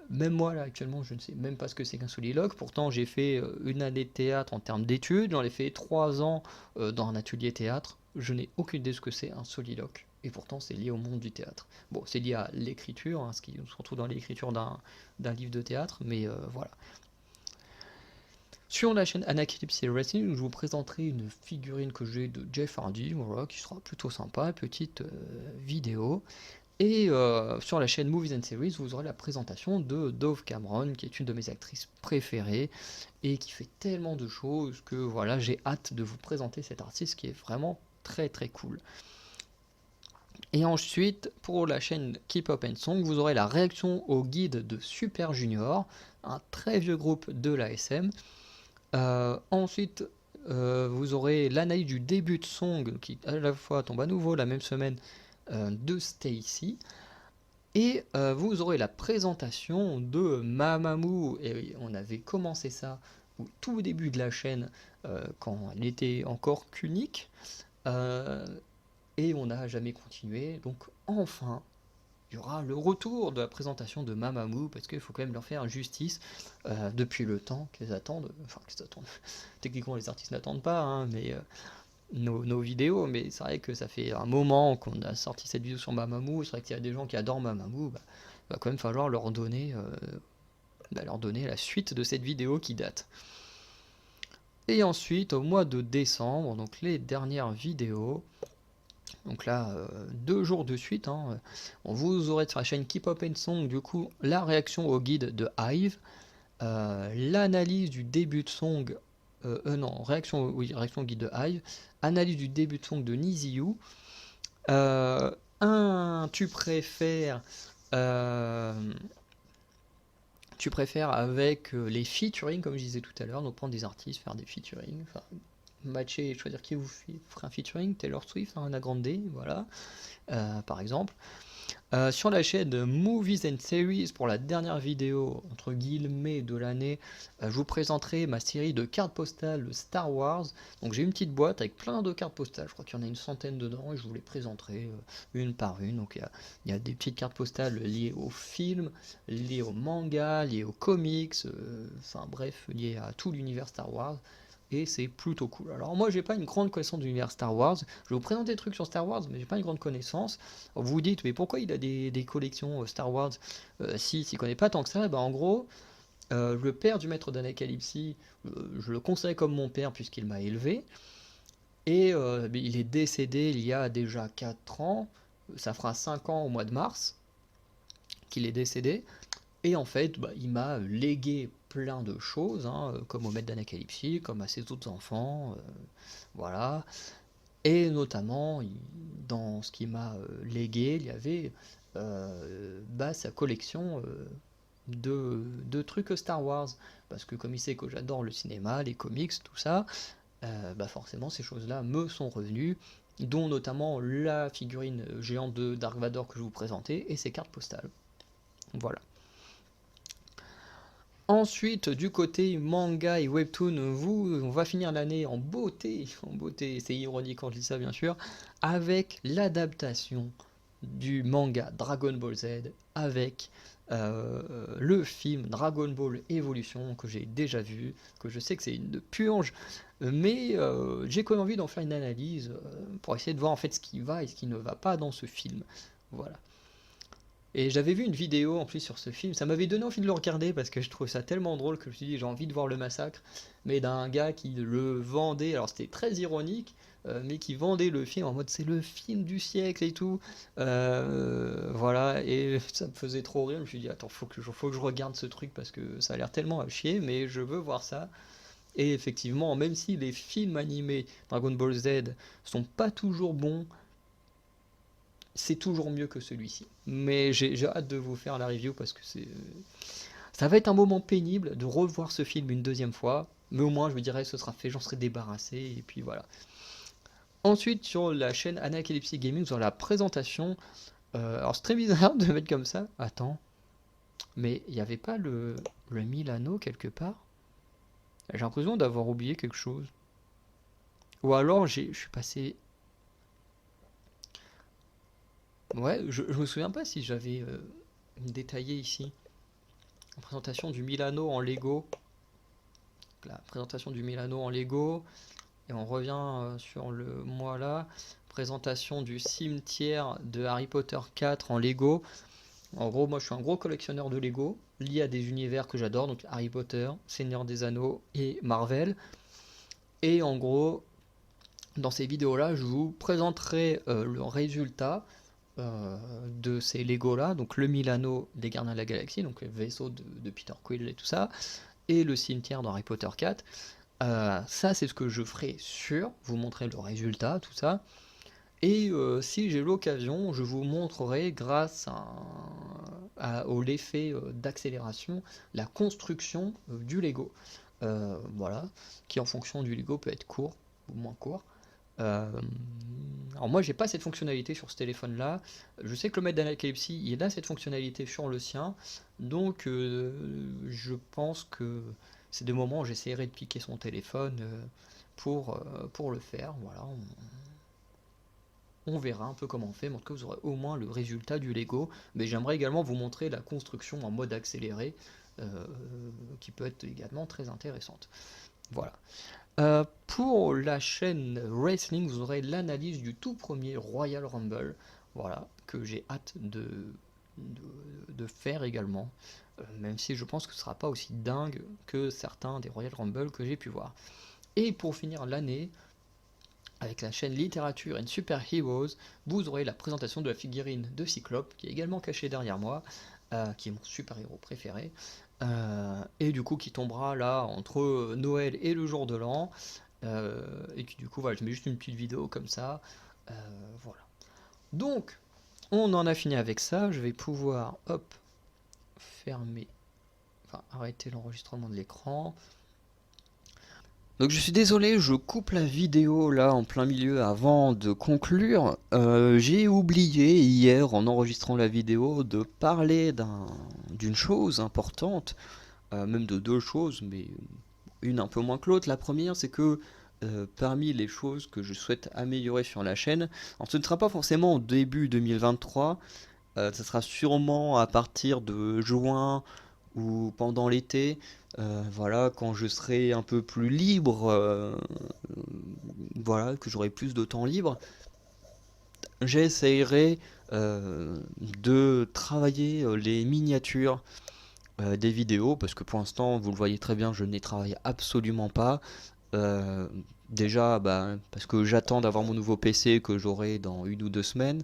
Même moi, là, actuellement, je ne sais même pas ce que c'est qu'un soliloque. Pourtant, j'ai fait une année de théâtre en termes d'études. J'en ai fait 3 ans dans un atelier théâtre. Je n'ai aucune idée de ce que c'est un soliloque. Et pourtant, c'est lié au monde du théâtre. Bon, c'est lié à l'écriture, hein, ce qui se retrouve dans l'écriture d'un livre de théâtre, mais voilà. Sur la chaîne Anacalypse Wrestling, je vous présenterai une figurine que j'ai de Jeff Hardy, voilà, qui sera plutôt sympa, petite vidéo. Et sur la chaîne Movies and Series, vous aurez la présentation de Dove Cameron, qui est une de mes actrices préférées et qui fait tellement de choses que voilà, j'ai hâte de vous présenter cet artiste qui est vraiment très très cool. Et ensuite, pour la chaîne Keep Up and Song, vous aurez la réaction au guide de Super Junior, un très vieux groupe de l'ASM. Ensuite, vous aurez l'analyse du début de song qui à la fois tombe à nouveau la même semaine de Stacy. Et vous aurez la présentation de Mamamoo. Et on avait commencé ça au tout début de la chaîne quand elle n'était encore qu'unique. Et on n'a jamais continué. Donc enfin, il y aura le retour de la présentation de Mamamoo, parce qu'il faut quand même leur faire justice depuis le temps qu'elles attendent. Enfin, qu'elles attendent. Techniquement, les artistes n'attendent pas, hein, mais nos vidéos. Mais c'est vrai que ça fait un moment qu'on a sorti cette vidéo sur Mamamoo. C'est vrai qu'il y a des gens qui adorent Mamamoo. Bah, il va quand même falloir leur donner la suite de cette vidéo qui date. Et ensuite, au mois de décembre, donc les dernières vidéos. Donc là, 2 jours de suite, hein, vous aurez sur la chaîne Keep Up and Song, du coup, la réaction au guide de Hive, l'analyse du début de song, réaction au guide de Hive, analyse du début de song de Niziu, tu préfères avec les featuring, comme je disais tout à l'heure, donc prendre des artistes, faire des featuring, enfin, matcher et choisir qui vous ferait un featuring, Taylor Swift, Ariana Grande, voilà, par exemple. Sur la chaîne Movies and Series, pour la dernière vidéo, entre guillemets, de l'année, je vous présenterai ma série de cartes postales Star Wars. Donc j'ai une petite boîte avec plein de cartes postales, je crois qu'il y en a une centaine dedans, et je vous les présenterai une par une. Donc il y a des petites cartes postales liées au film, liées au manga, liées aux comics, enfin bref, liées à tout l'univers Star Wars. Et c'est plutôt cool. Alors moi j'ai pas une grande connaissance de l'univers Star Wars, je vais vous présenter des trucs sur Star Wars, mais j'ai pas une grande connaissance. Alors, vous vous dites, mais pourquoi il a des collections Star Wars s'il connaît pas tant que ça? En gros, le père du maître d'Anacalypse, je le considère comme mon père puisqu'il m'a élevé, et il est décédé il y a déjà 4 ans, ça fera 5 ans au mois de mars qu'il est décédé. Et en fait, il m'a légué plein de choses, hein, comme au maître d'Anacalypse, comme à ses autres enfants, voilà. Et notamment, dans ce qu'il m'a légué, il y avait sa collection de trucs Star Wars. Parce que comme il sait que j'adore le cinéma, les comics, tout ça, forcément ces choses-là me sont revenues, dont notamment la figurine géante de Dark Vador que je vous présentais, et ses cartes postales. Voilà. Ensuite, du côté manga et webtoon, on va finir l'année en beauté, c'est ironique quand je dis ça bien sûr, avec l'adaptation du manga Dragon Ball Z, avec le film Dragon Ball Evolution que j'ai déjà vu, que je sais que c'est une purge, mais j'ai quand même envie d'en faire une analyse pour essayer de voir en fait ce qui va et ce qui ne va pas dans ce film. Voilà. Et j'avais vu une vidéo en plus sur ce film, ça m'avait donné envie de le regarder parce que je trouve ça tellement drôle que je me suis dit j'ai envie de voir le massacre, mais d'un gars qui le vendait, alors c'était très ironique, mais qui vendait le film en mode c'est le film du siècle et tout, voilà, et ça me faisait trop rire, je me suis dit attends faut que je regarde ce truc parce que ça a l'air tellement à chier, mais je veux voir ça, Et effectivement, même si les films animés Dragon Ball Z sont pas toujours bons, c'est toujours mieux que celui-ci. Mais j'ai hâte de vous faire la review parce que ça va être un moment pénible de revoir ce film une deuxième fois. Mais au moins, je me dirais, ce sera fait, j'en serai débarrassé, et puis voilà. Ensuite, sur la chaîne Anacalypsy Gaming, vous aurez la présentation. Alors, c'est très bizarre de mettre comme ça. Attends. Mais il n'y avait pas le Milano quelque part? J'ai l'impression d'avoir oublié quelque chose. Ou alors, je suis passé. Ouais, je me souviens pas si j'avais détaillé ici. La présentation du Milano en Lego. La présentation du Milano en Lego. Et on revient sur le mois là. Présentation du cimetière de Harry Potter 4 en Lego. En gros, moi je suis un gros collectionneur de Lego, lié à des univers que j'adore, donc Harry Potter, Seigneur des Anneaux et Marvel. Et en gros, dans ces vidéos-là, je vous présenterai le résultat de ces Lego-là, donc le Milano des Gardiens de la Galaxie, donc le vaisseau de Peter Quill et tout ça, et le cimetière dans Harry Potter 4. Ça, c'est ce que je ferai sur, vous montrer le résultat, tout ça. Et si j'ai l'occasion, je vous montrerai, grâce au l'effet d'accélération, la construction du Lego. Voilà, qui en fonction du Lego peut être court ou moins court. Alors moi j'ai pas cette fonctionnalité sur ce téléphone là. Je sais que le maître d'Anacalypsy il a cette fonctionnalité sur le sien. Donc je pense que c'est des moments où j'essaierai de piquer son téléphone pour le faire. Voilà, on verra un peu comment on fait, mais en tout cas vous aurez au moins le résultat du Lego. Mais j'aimerais également vous montrer la construction en mode accéléré, qui peut être également très intéressante. Voilà. Pour la chaîne Wrestling, vous aurez l'analyse du tout premier Royal Rumble, voilà, que j'ai hâte de faire également, même si je pense que ce ne sera pas aussi dingue que certains des Royal Rumble que j'ai pu voir. Et pour finir l'année, avec la chaîne Littérature and Super Heroes, vous aurez la présentation de la figurine de Cyclope, qui est également cachée derrière moi, qui est mon super-héros préféré, et du coup qui tombera là entre Noël et le jour de l'an, et qui du coup, voilà, je mets juste une petite vidéo comme ça, voilà. Donc, on en a fini avec ça, je vais pouvoir, hop, fermer, enfin arrêter l'enregistrement de l'écran. Donc je suis désolé, je coupe la vidéo là en plein milieu avant de conclure. J'ai oublié hier en enregistrant la vidéo de parler d'une chose importante, même de deux choses, mais une un peu moins que l'autre. La première, c'est que parmi les choses que je souhaite améliorer sur la chaîne, alors ce ne sera pas forcément au début 2023, ce sera sûrement à partir de juin ou pendant l'été, voilà, quand je serai un peu plus libre, voilà, que j'aurai plus de temps libre, j'essayerai de travailler les miniatures des vidéos, parce que pour l'instant, vous le voyez très bien, je n'ai travaillé absolument pas. Euh, Déjà, bah, parce que j'attends d'avoir mon nouveau PC que j'aurai dans une ou deux semaines.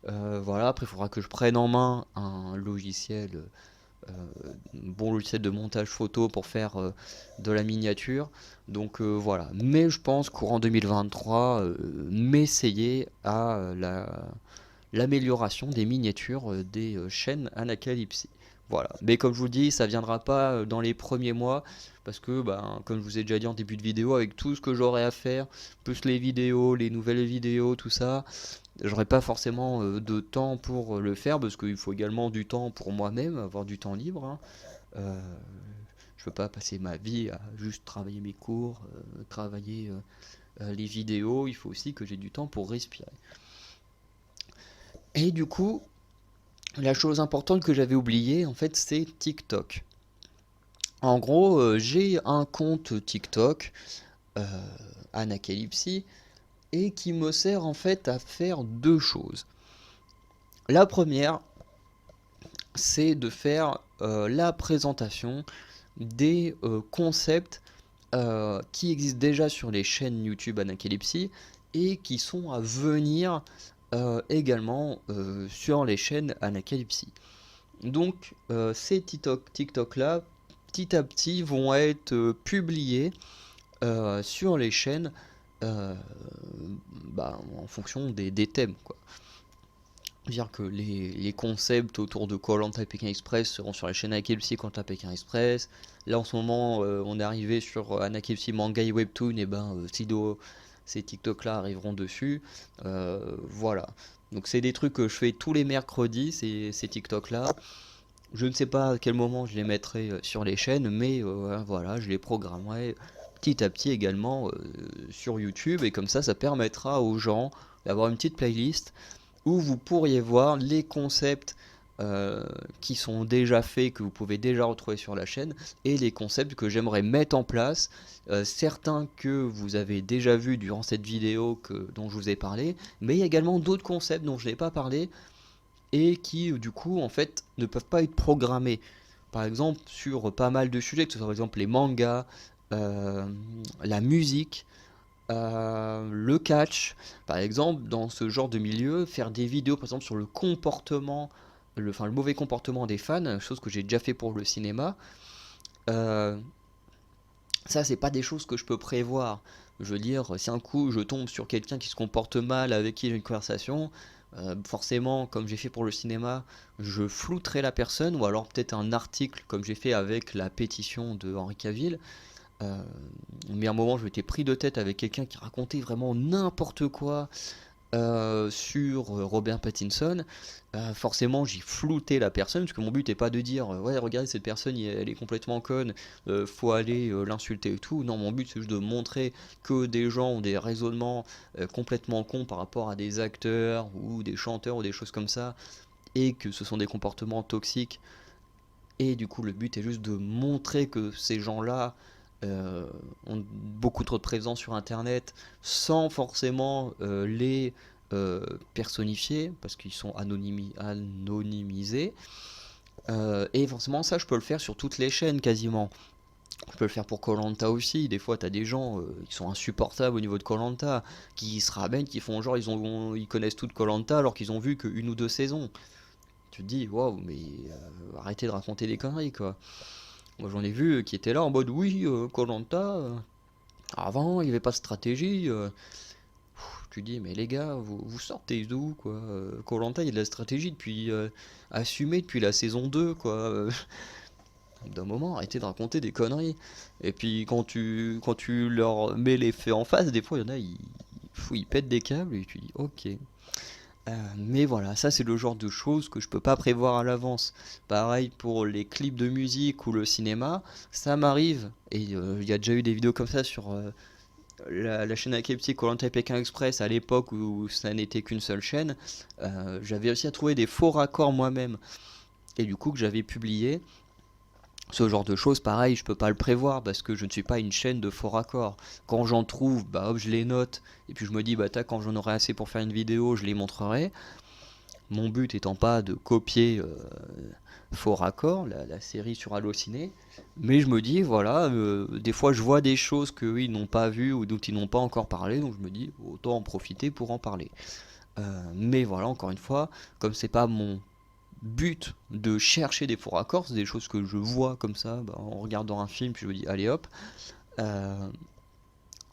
Voilà, après, il faudra que je prenne en main un logiciel, bon logiciel de montage photo pour faire de la miniature. Donc voilà. Mais je pense courant 2023, m'essayer à l'amélioration des miniatures des chaînes Anacalypsy. Voilà. Mais comme je vous dis, ça viendra pas dans les premiers mois parce que, ben, comme je vous ai déjà dit en début de vidéo, avec tout ce que j'aurai à faire, plus les vidéos, les nouvelles vidéos, tout ça, j'aurai pas forcément de temps pour le faire parce qu'il faut également du temps pour moi-même, avoir du temps libre, hein. Euh, je veux pas passer ma vie à juste travailler mes cours, travailler les vidéos. Il faut aussi que j'ai du temps pour respirer. Et du coup, la chose importante que j'avais oubliée, en fait, c'est TikTok. En gros, j'ai un compte TikTok, euh, Anacalypsy, et qui me sert en fait à faire deux choses. La première, c'est de faire la présentation des concepts qui existent déjà sur les chaînes YouTube Anacalypsy et qui sont à venir également sur les chaînes Anacalypsy. Donc ces TikTok là, petit à petit, vont être publiés sur les chaînes, euh, en fonction des thèmes, quoi. Dire que les concepts autour de koh et Pékin Express seront sur la chaîne Anakelpsi quant à Pékin Express. Là en ce moment, on est arrivé sur Anakelpsi Manga et Webtoon, et Sido, ces TikTok là arriveront dessus. Voilà. Donc c'est des trucs que je fais tous les mercredis, ces TikTok là. Je ne sais pas à quel moment je les mettrai sur les chaînes, mais voilà, je les programmerai petit à petit également sur YouTube, et comme ça permettra aux gens d'avoir une petite playlist où vous pourriez voir les concepts qui sont déjà faits, que vous pouvez déjà retrouver sur la chaîne, et les concepts que j'aimerais mettre en place, certains que vous avez déjà vus durant cette vidéo dont je vous ai parlé, mais il y a également d'autres concepts dont je n'ai pas parlé, et qui du coup en fait ne peuvent pas être programmés. Par exemple sur pas mal de sujets, que ce soit par exemple les mangas, euh, la musique, le catch, par exemple, dans ce genre de milieu, faire des vidéos par exemple sur le comportement, le mauvais comportement des fans, chose que j'ai déjà fait pour le cinéma, euh, ça c'est pas des choses que je peux prévoir. Je veux dire, si un coup je tombe sur quelqu'un qui se comporte mal, avec qui j'ai une conversation, forcément, comme j'ai fait pour le cinéma, je flouterai la personne, ou alors peut-être un article comme j'ai fait avec la pétition de Henri Cavill. Euh, mais à un moment, je m'étais pris de tête avec quelqu'un qui racontait vraiment n'importe quoi sur Robert Pattinson. Forcément, j'ai flouté la personne, parce que mon but n'est pas de dire ouais, regardez, cette personne, elle est complètement conne, faut aller l'insulter et tout. Non, mon but c'est juste de montrer que des gens ont des raisonnements complètement cons par rapport à des acteurs ou des chanteurs ou des choses comme ça, et que ce sont des comportements toxiques. Et du coup, le but est juste de montrer que ces gens-là ont beaucoup trop de présence sur Internet, sans forcément les personnifier, parce qu'ils sont anonymisés. Et forcément, ça, je peux le faire sur toutes les chaînes quasiment. Je peux le faire pour koh aussi. Des fois, t'as des gens qui sont insupportables au niveau de koh, qui se ramènent, qui font genre ils connaissent tout de koh alors qu'ils ont vu qu'une ou deux saisons. Tu te dis, waouh, mais arrêtez de raconter des conneries, quoi. Moi, j'en ai vu qui étaient là en mode, oui, koh avant, il n'y avait pas de stratégie. Tu dis, mais les gars, vous sortez d'où, quoi? Koh il y a de la stratégie depuis, assumée depuis la saison 2, quoi. D'un moment, arrêtez de raconter des conneries. Et puis, quand tu leur mets les faits en face, des fois, il y en a, ils pètent des câbles, et tu dis, ok. Mais voilà, ça c'est le genre de choses que je peux pas prévoir à l'avance. Pareil pour les clips de musique ou le cinéma, ça m'arrive, et il y a déjà eu des vidéos comme ça sur la chaîne Akepti koh et Pékin Express à l'époque où ça n'était qu'une seule chaîne. J'avais aussi à trouver des faux raccords moi-même, et du coup que j'avais publié. Ce genre de choses, pareil, je peux pas le prévoir parce que je ne suis pas une chaîne de faux raccords. Quand j'en trouve, bah hop, je les note, et puis je me dis, bah quand j'en aurai assez pour faire une vidéo, je les montrerai. Mon but étant pas de copier Faux Raccord, la série sur Allociné, mais je me dis, voilà, des fois je vois des choses qu'eux ils n'ont pas vues ou dont ils n'ont pas encore parlé, donc je me dis, autant en profiter pour en parler. Mais voilà, encore une fois, comme c'est pas mon but de chercher des faux raccords, c'est des choses que je vois comme ça, en regardant un film, puis je me dis, allez hop. Euh,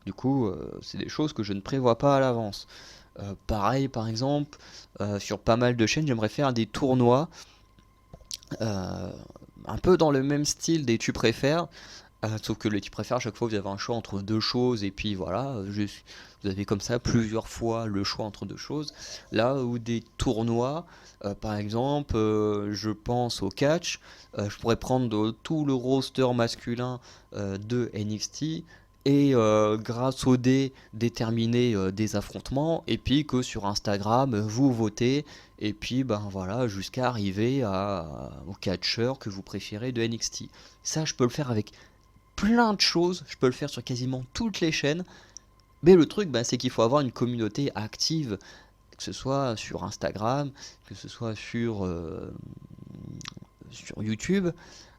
du coup, c'est des choses que je ne prévois pas à l'avance. Pareil, par exemple, sur pas mal de chaînes, j'aimerais faire des tournois euh, un peu dans le même style des tu préfères, sauf que les tu préfères, à chaque fois vous avez un choix entre deux choses, et puis voilà, vous avez comme ça plusieurs fois le choix entre deux choses. Là où des tournois, par exemple, je pense au catch, je pourrais prendre tout le roster masculin de NXT, et grâce au dé déterminer des affrontements, et puis que sur Instagram vous votez, et puis voilà, jusqu'à arriver au catcheur que vous préférez de NXT. Ça, je peux le faire avec plein de choses, je peux le faire sur quasiment toutes les chaînes, mais le truc, c'est qu'il faut avoir une communauté active, que ce soit sur Instagram, que ce soit sur YouTube.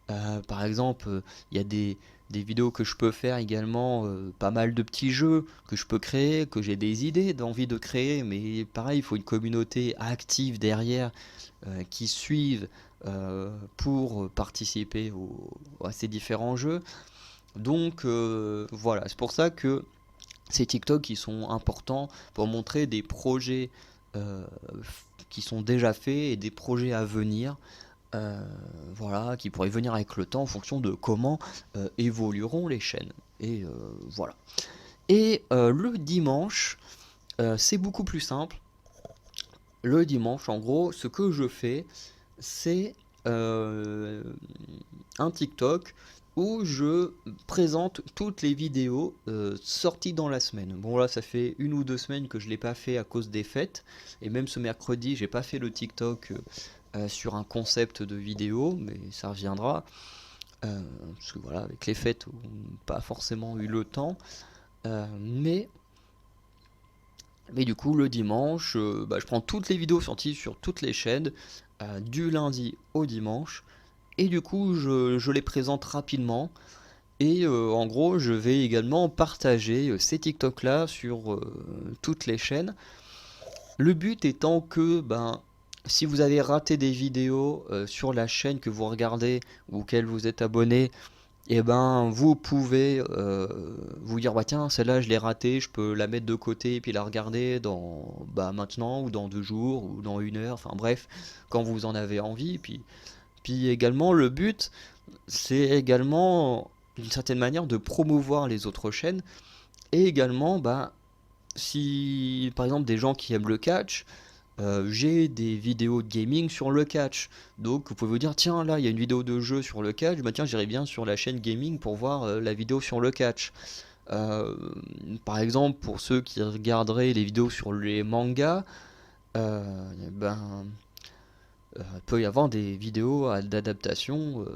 Par exemple, il y a des vidéos que je peux faire également, pas mal de petits jeux que je peux créer, que j'ai des idées d'envie de créer, mais pareil, il faut une communauté active derrière qui suivent pour participer à ces différents jeux. Donc voilà, c'est pour ça que ces TikTok qui sont importants pour montrer des projets euh, qui sont déjà faits et des projets à venir, euh, voilà, qui pourraient venir avec le temps en fonction de comment évolueront les chaînes. Et voilà. Et le dimanche, c'est beaucoup plus simple. Le dimanche, en gros, ce que je fais, c'est euh, un TikTok où je présente toutes les vidéos sorties dans la semaine. Bon là, ça fait 1 ou 2 semaines que je l'ai pas fait à cause des fêtes, et même ce mercredi, j'ai pas fait le TikTok sur un concept de vidéo, mais ça reviendra. Parce que voilà, avec les fêtes, on n'a pas forcément eu le temps. Mais du coup, le dimanche, je prends toutes les vidéos sorties sur toutes les chaînes, du lundi au dimanche, et du coup, je les présente rapidement. Et en gros, je vais également partager ces TikTok-là sur toutes les chaînes. Le but étant que, si vous avez raté des vidéos sur la chaîne que vous regardez ou auquel vous êtes abonné, et vous pouvez vous dire bah tiens celle-là je l'ai ratée, je peux la mettre de côté et puis la regarder dans maintenant ou dans 2 jours ou dans 1 heure, enfin bref, quand vous en avez envie. Puis également le but c'est également d'une certaine manière de promouvoir les autres chaînes et également si par exemple des gens qui aiment le catch, j'ai des vidéos de gaming sur le catch. Donc vous pouvez vous dire, tiens, là, il y a une vidéo de jeu sur le catch, tiens, j'irai bien sur la chaîne gaming pour voir la vidéo sur le catch. Euh, Par exemple, pour ceux qui regarderaient les vidéos sur les mangas, eh il peut y avoir des vidéos d'adaptation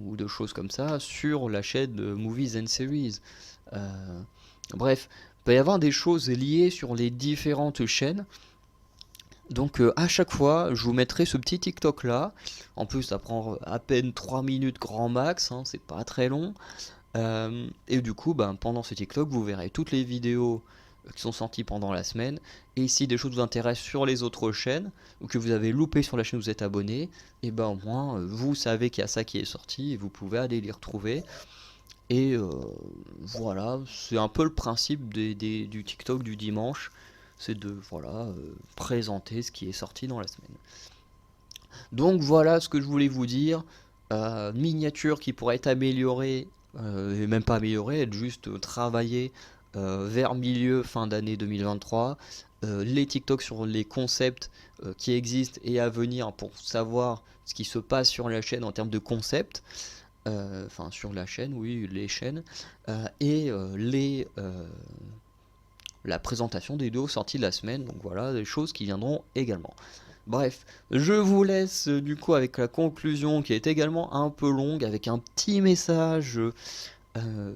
ou de choses comme ça sur la chaîne Movies and Series. Euh, Bref, il peut y avoir des choses liées sur les différentes chaînes. Donc à chaque fois, je vous mettrai ce petit TikTok là. En plus, ça prend à peine 3 minutes grand max, hein, c'est pas très long. Et du coup, pendant ce TikTok, vous verrez toutes les vidéos qui sont sorties pendant la semaine. Et si des choses vous intéressent sur les autres chaînes, ou que vous avez loupé sur la chaîne où vous êtes abonné, et au moins vous savez qu'il y a ça qui est sorti et vous pouvez aller les retrouver. Et voilà, c'est un peu le principe du TikTok du dimanche, c'est de présenter ce qui est sorti dans la semaine. Donc voilà ce que je voulais vous dire. Miniature qui pourrait être améliorée, et même pas améliorée, être juste travaillée vers milieu fin d'année 2023. Les TikTok sur les concepts qui existent et à venir pour savoir ce qui se passe sur la chaîne en termes de concepts. Enfin sur la chaîne, oui, les chaînes, et la présentation des vidéos sorties de la semaine. Donc voilà, des choses qui viendront également. Bref, je vous laisse du coup avec la conclusion qui est également un peu longue, avec un petit message euh,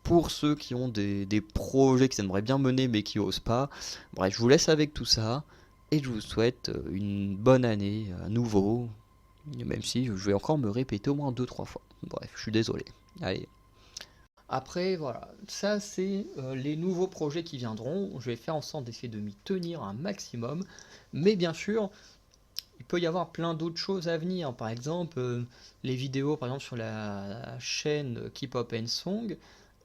pour ceux qui ont des projets qu'ils aimeraient bien mener mais qui osent pas. Bref, je vous laisse avec tout ça et je vous souhaite une bonne année à nouveau, même si je vais encore me répéter au moins 2 3 fois. Bref, je suis désolé. Allez. Après, voilà, ça c'est les nouveaux projets qui viendront. Je vais faire en sorte d'essayer de m'y tenir un maximum. Mais bien sûr, il peut y avoir plein d'autres choses à venir. Par exemple, les vidéos par exemple sur la chaîne K-pop and Song,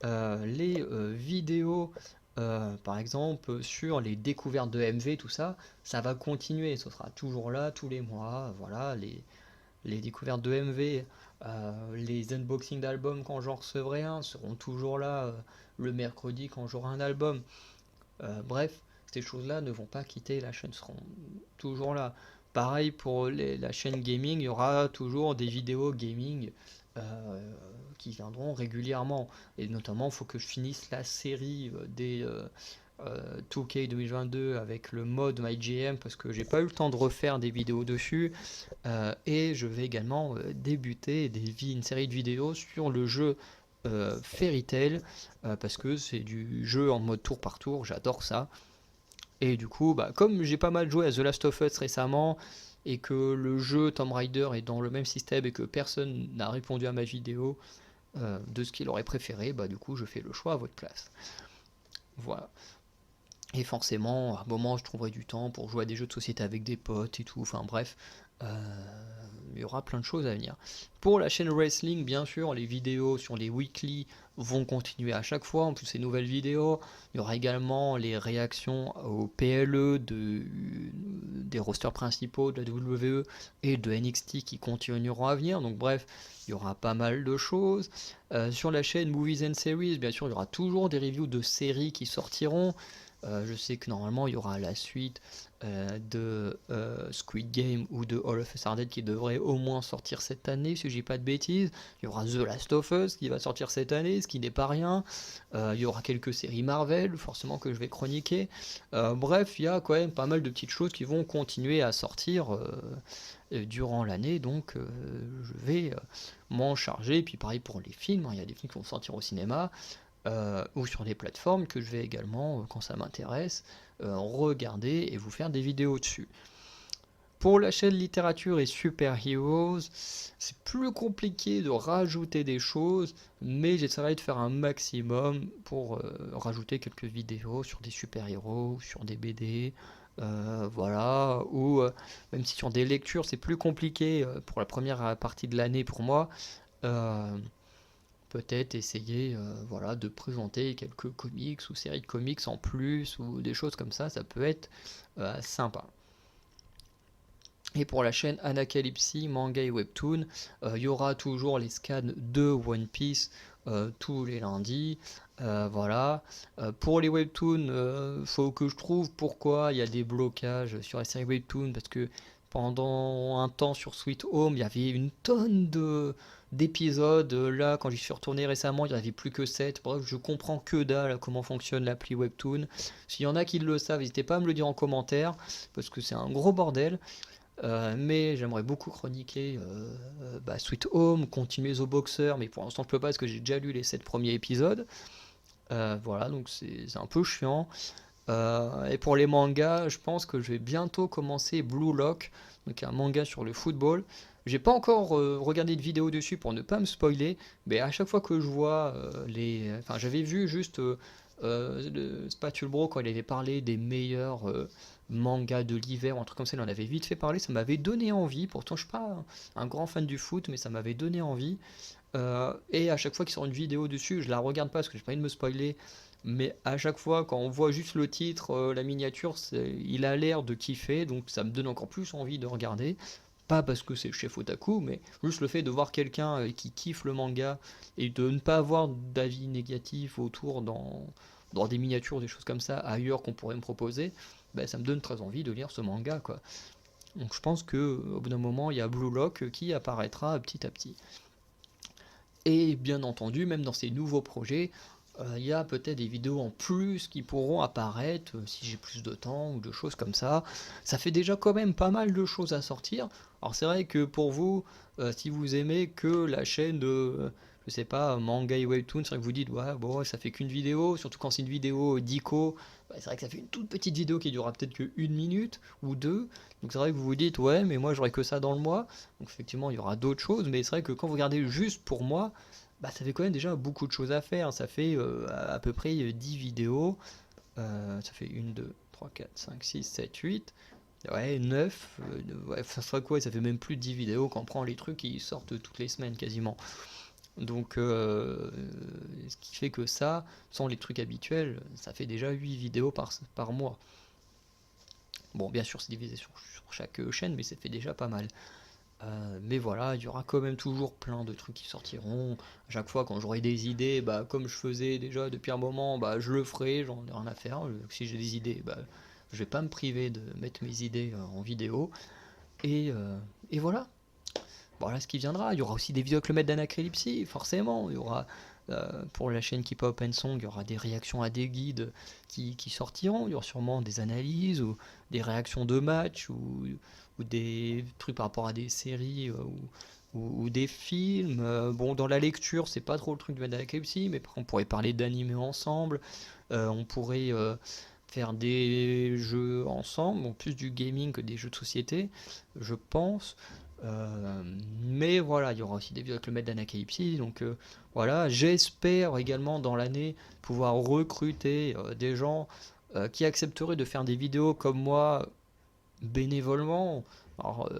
les vidéos par exemple sur les découvertes de MV, tout ça, ça va continuer. Ce sera toujours là tous les mois. Voilà, les découvertes de MV, les unboxings d'albums quand j'en recevrai un seront toujours là le mercredi quand j'aurai un album. Bref, ces choses-là ne vont pas quitter la chaîne, seront toujours là. Pareil pour la chaîne gaming, il y aura toujours des vidéos gaming qui viendront régulièrement. Et notamment, il faut que je finisse la série des 2K 2022 avec le mode MyGM parce que j'ai pas eu le temps de refaire des vidéos dessus. Et je vais également débuter une série de vidéos sur le jeu Fairy Tail parce que c'est du jeu en mode tour par tour, j'adore ça. Et du coup, comme j'ai pas mal joué à The Last of Us récemment et que le jeu Tomb Raider est dans le même système et que personne n'a répondu à ma vidéo de ce qu'il aurait préféré, du coup je fais le choix à votre place. Voilà. Et forcément, à un moment, je trouverai du temps pour jouer à des jeux de société avec des potes et tout. Enfin bref, il y aura plein de choses à venir. Pour la chaîne Wrestling, bien sûr, les vidéos sur les weekly vont continuer à chaque fois, en plus ces nouvelles vidéos. Il y aura également les réactions au PLE des rosters principaux de la WWE et de NXT qui continueront à venir. Donc bref, il y aura pas mal de choses. Sur la chaîne Movies and Series, bien sûr, il y aura toujours des reviews de séries qui sortiront. Je sais que normalement il y aura la suite de Squid Game ou de All of Us Are Dead qui devrait au moins sortir cette année, si je dis pas de bêtises. Il y aura The Last of Us qui va sortir cette année, ce qui n'est pas rien. Il y aura quelques séries Marvel, forcément que je vais chroniquer. Bref, il y a quand même pas mal de petites choses qui vont continuer à sortir durant l'année, donc je vais m'en charger. Et puis pareil pour les films, hein, il y a des films qui vont sortir au cinéma. Ou sur des plateformes que je vais également, quand ça m'intéresse, regarder et vous faire des vidéos dessus. Pour la chaîne littérature et super heroes, c'est plus compliqué de rajouter des choses, mais j'essaierai de faire un maximum pour rajouter quelques vidéos sur des super héros, sur des BD, voilà, ou même si sur des lectures c'est plus compliqué pour la première partie de l'année pour moi. Peut-être essayer voilà, de présenter quelques comics ou séries de comics en plus ou des choses comme ça peut être sympa. Et pour la chaîne Anacalypsy, manga et webtoon, il y aura toujours les scans de One Piece tous les lundis. Voilà. Pour les webtoons, faut que je trouve pourquoi il y a des blocages sur la série webtoon, parce que pendant un temps sur Sweet Home, il y avait une tonne d'épisodes. Là, quand j'y suis retourné récemment, il n'y en avait plus que 7. Bref, je comprends que dalle comment fonctionne l'appli Webtoon. S'il y en a qui le savent, n'hésitez pas à me le dire en commentaire, parce que c'est un gros bordel. Mais j'aimerais beaucoup chroniquer Sweet Home, continuer The Boxer, mais pour l'instant je peux pas parce que j'ai déjà lu les 7 premiers épisodes. Voilà, donc c'est un peu chiant. Et pour les mangas, je pense que je vais bientôt commencer Blue Lock, donc un manga sur le football. J'ai pas encore regardé de vidéo dessus pour ne pas me spoiler, mais à chaque fois que je vois Enfin, j'avais vu juste le Spatule Bro quand il avait parlé des meilleurs mangas de l'hiver, ou un truc comme ça, il en avait vite fait parler, ça m'avait donné envie. Pourtant, je suis pas un grand fan du foot, mais ça m'avait donné envie. Et à chaque fois qu'il sort une vidéo dessus, je la regarde pas parce que j'ai pas envie de me spoiler. Mais à chaque fois, quand on voit juste le titre, la miniature, il a l'air de kiffer, donc ça me donne encore plus envie de regarder. Pas parce que c'est chef otaku, mais juste le fait de voir quelqu'un qui kiffe le manga et de ne pas avoir d'avis négatifs autour dans des miniatures, des choses comme ça, ailleurs qu'on pourrait me proposer, ben, ça me donne très envie de lire ce manga, quoi. Donc je pense que au bout d'un moment, il y a Blue Lock qui apparaîtra petit à petit. Et bien entendu, même dans ces nouveaux projets, il y a peut-être des vidéos en plus qui pourront apparaître si j'ai plus de temps ou de choses comme ça. Ça fait déjà quand même pas mal de choses à sortir. Alors c'est vrai que pour vous, si vous aimez que la chaîne de, je sais pas, manga et webtoon, c'est vrai que vous dites ouais bon ça fait qu'une vidéo, surtout quand c'est une vidéo d'ICO, bah, c'est vrai que ça fait une toute petite vidéo qui durera peut-être que 1 minute ou deux. Donc c'est vrai que vous vous dites ouais mais moi j'aurais que ça dans le mois. Donc effectivement il y aura d'autres choses, mais c'est vrai que quand vous regardez juste pour moi, bah, ça fait quand même déjà beaucoup de choses à faire. Ça fait à peu près 10 vidéos. Ça fait 1, 2, 3, 4, 5, 6, 7, 8. Ouais, 9. Ouais, ça sera quoi? Ça fait même plus de 10 vidéos quand on prend les trucs qui sortent toutes les semaines quasiment. Donc, ce qui fait que ça, sans les trucs habituels, ça fait déjà 8 vidéos par mois. Bon, bien sûr, c'est divisé sur chaque chaîne, mais ça fait déjà pas mal. Mais voilà, il y aura quand même toujours plein de trucs qui sortiront. À chaque fois, quand j'aurai des idées, bah, comme je faisais déjà depuis un moment, bah, je le ferai, j'en ai rien à faire. Si j'ai des idées, bah, je vais pas me priver de mettre mes idées en vidéo. Et voilà. Voilà ce qui viendra. Il y aura aussi des vidéos avec le maître d'Anacrypsy, forcément. Il y aura, pour la chaîne Keep Up and Song, il y aura des réactions à des guides qui sortiront. Il y aura sûrement des analyses ou des réactions de matchs ou des trucs par rapport à des séries ou des films. Bon, dans la lecture, c'est pas trop le truc de maître d'Anacrypsy, mais on pourrait parler d'animés ensemble. On pourrait faire des jeux ensemble, bon, plus du gaming que des jeux de société, je pense. Mais voilà, il y aura aussi des vidéos avec le maître d'Anacalypsy, donc voilà, j'espère également dans l'année pouvoir recruter des gens qui accepteraient de faire des vidéos comme moi bénévolement, Alors,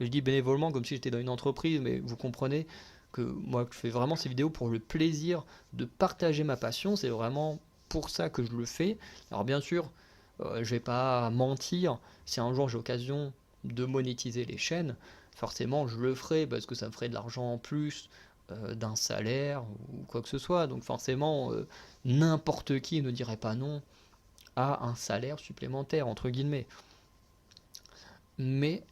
je dis bénévolement comme si j'étais dans une entreprise, mais vous comprenez que moi, je fais vraiment ces vidéos pour le plaisir de partager ma passion. C'est vraiment pour ça que je le fais. Alors, bien sûr, je vais pas mentir. Si un jour j'ai l'occasion de monétiser les chaînes, forcément, je le ferai parce que ça me ferait de l'argent en plus d'un salaire ou quoi que ce soit. Donc, forcément, n'importe qui ne dirait pas non à un salaire supplémentaire, entre guillemets. Mais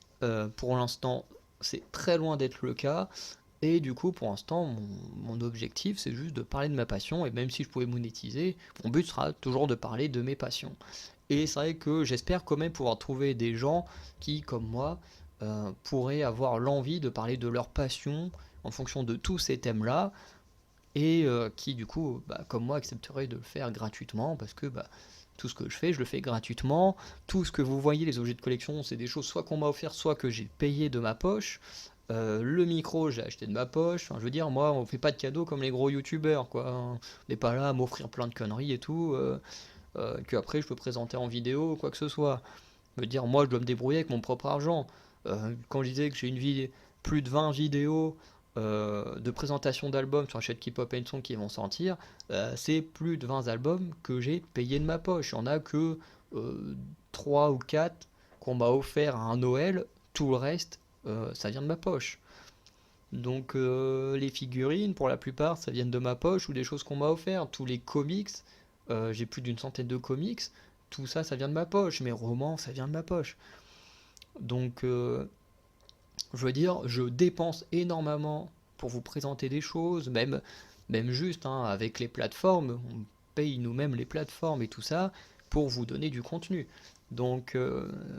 pour l'instant, c'est très loin d'être le cas. Et du coup, pour l'instant, mon objectif, c'est juste de parler de ma passion. Et même si je pouvais monétiser, mon but sera toujours de parler de mes passions. Et c'est vrai que j'espère quand même pouvoir trouver des gens qui, comme moi, pourraient avoir l'envie de parler de leur passion en fonction de tous ces thèmes-là. Et qui, du coup, bah, comme moi, accepteraient de le faire gratuitement parce que bah, tout ce que je le fais gratuitement. Tout ce que vous voyez, les objets de collection, c'est des choses soit qu'on m'a offert, soit que j'ai payé de ma poche. Le micro, j'ai acheté de ma poche. Enfin, je veux dire, moi, on fait pas de cadeaux comme les gros youtubeurs, quoi. On n'est pas là à m'offrir plein de conneries et tout, que après je peux présenter en vidéo, quoi que ce soit. Je veux dire, moi, je dois me débrouiller avec mon propre argent. Quand je disais que j'ai plus de 20 vidéos de présentation d'albums sur la chaîne K-Pop Song qui vont sortir, c'est plus de 20 albums que j'ai payé de ma poche. Il n'y en a que 3 ou 4 qu'on m'a offert à un Noël. Tout le reste, ça vient de ma poche. Donc les figurines, pour la plupart, ça vient de ma poche ou des choses qu'on m'a offert. Tous les comics, j'ai plus d'une centaine de comics. Tout ça, ça vient de ma poche. Mes romans, ça vient de ma poche. Donc je veux dire, je dépense énormément pour vous présenter des choses, même juste hein, avec les plateformes, on paye nous-mêmes les plateformes et tout ça pour vous donner du contenu. Donc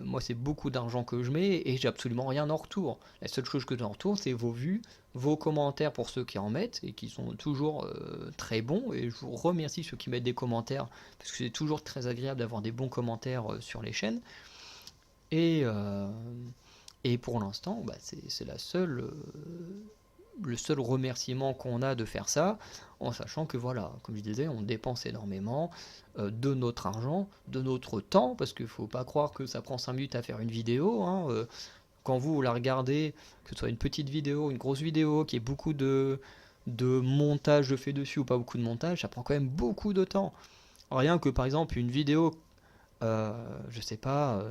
moi c'est beaucoup d'argent que je mets et j'ai absolument rien en retour. La seule chose que j'ai en retour c'est vos vues, vos commentaires pour ceux qui en mettent et qui sont toujours très bons et je vous remercie ceux qui mettent des commentaires parce que c'est toujours très agréable d'avoir des bons commentaires sur les chaînes. Et, euh, et pour l'instant, bah, c'est le seul remerciement qu'on a de faire ça, en sachant que voilà, comme je disais, on dépense énormément de notre argent, de notre temps, parce qu'il ne faut pas croire que ça prend 5 minutes à faire une vidéo. Hein, quand vous la regardez, que ce soit une petite vidéo, une grosse vidéo, qui ait beaucoup de montage de fait dessus ou pas beaucoup de montage, ça prend quand même beaucoup de temps. Rien que par exemple une vidéo je sais pas,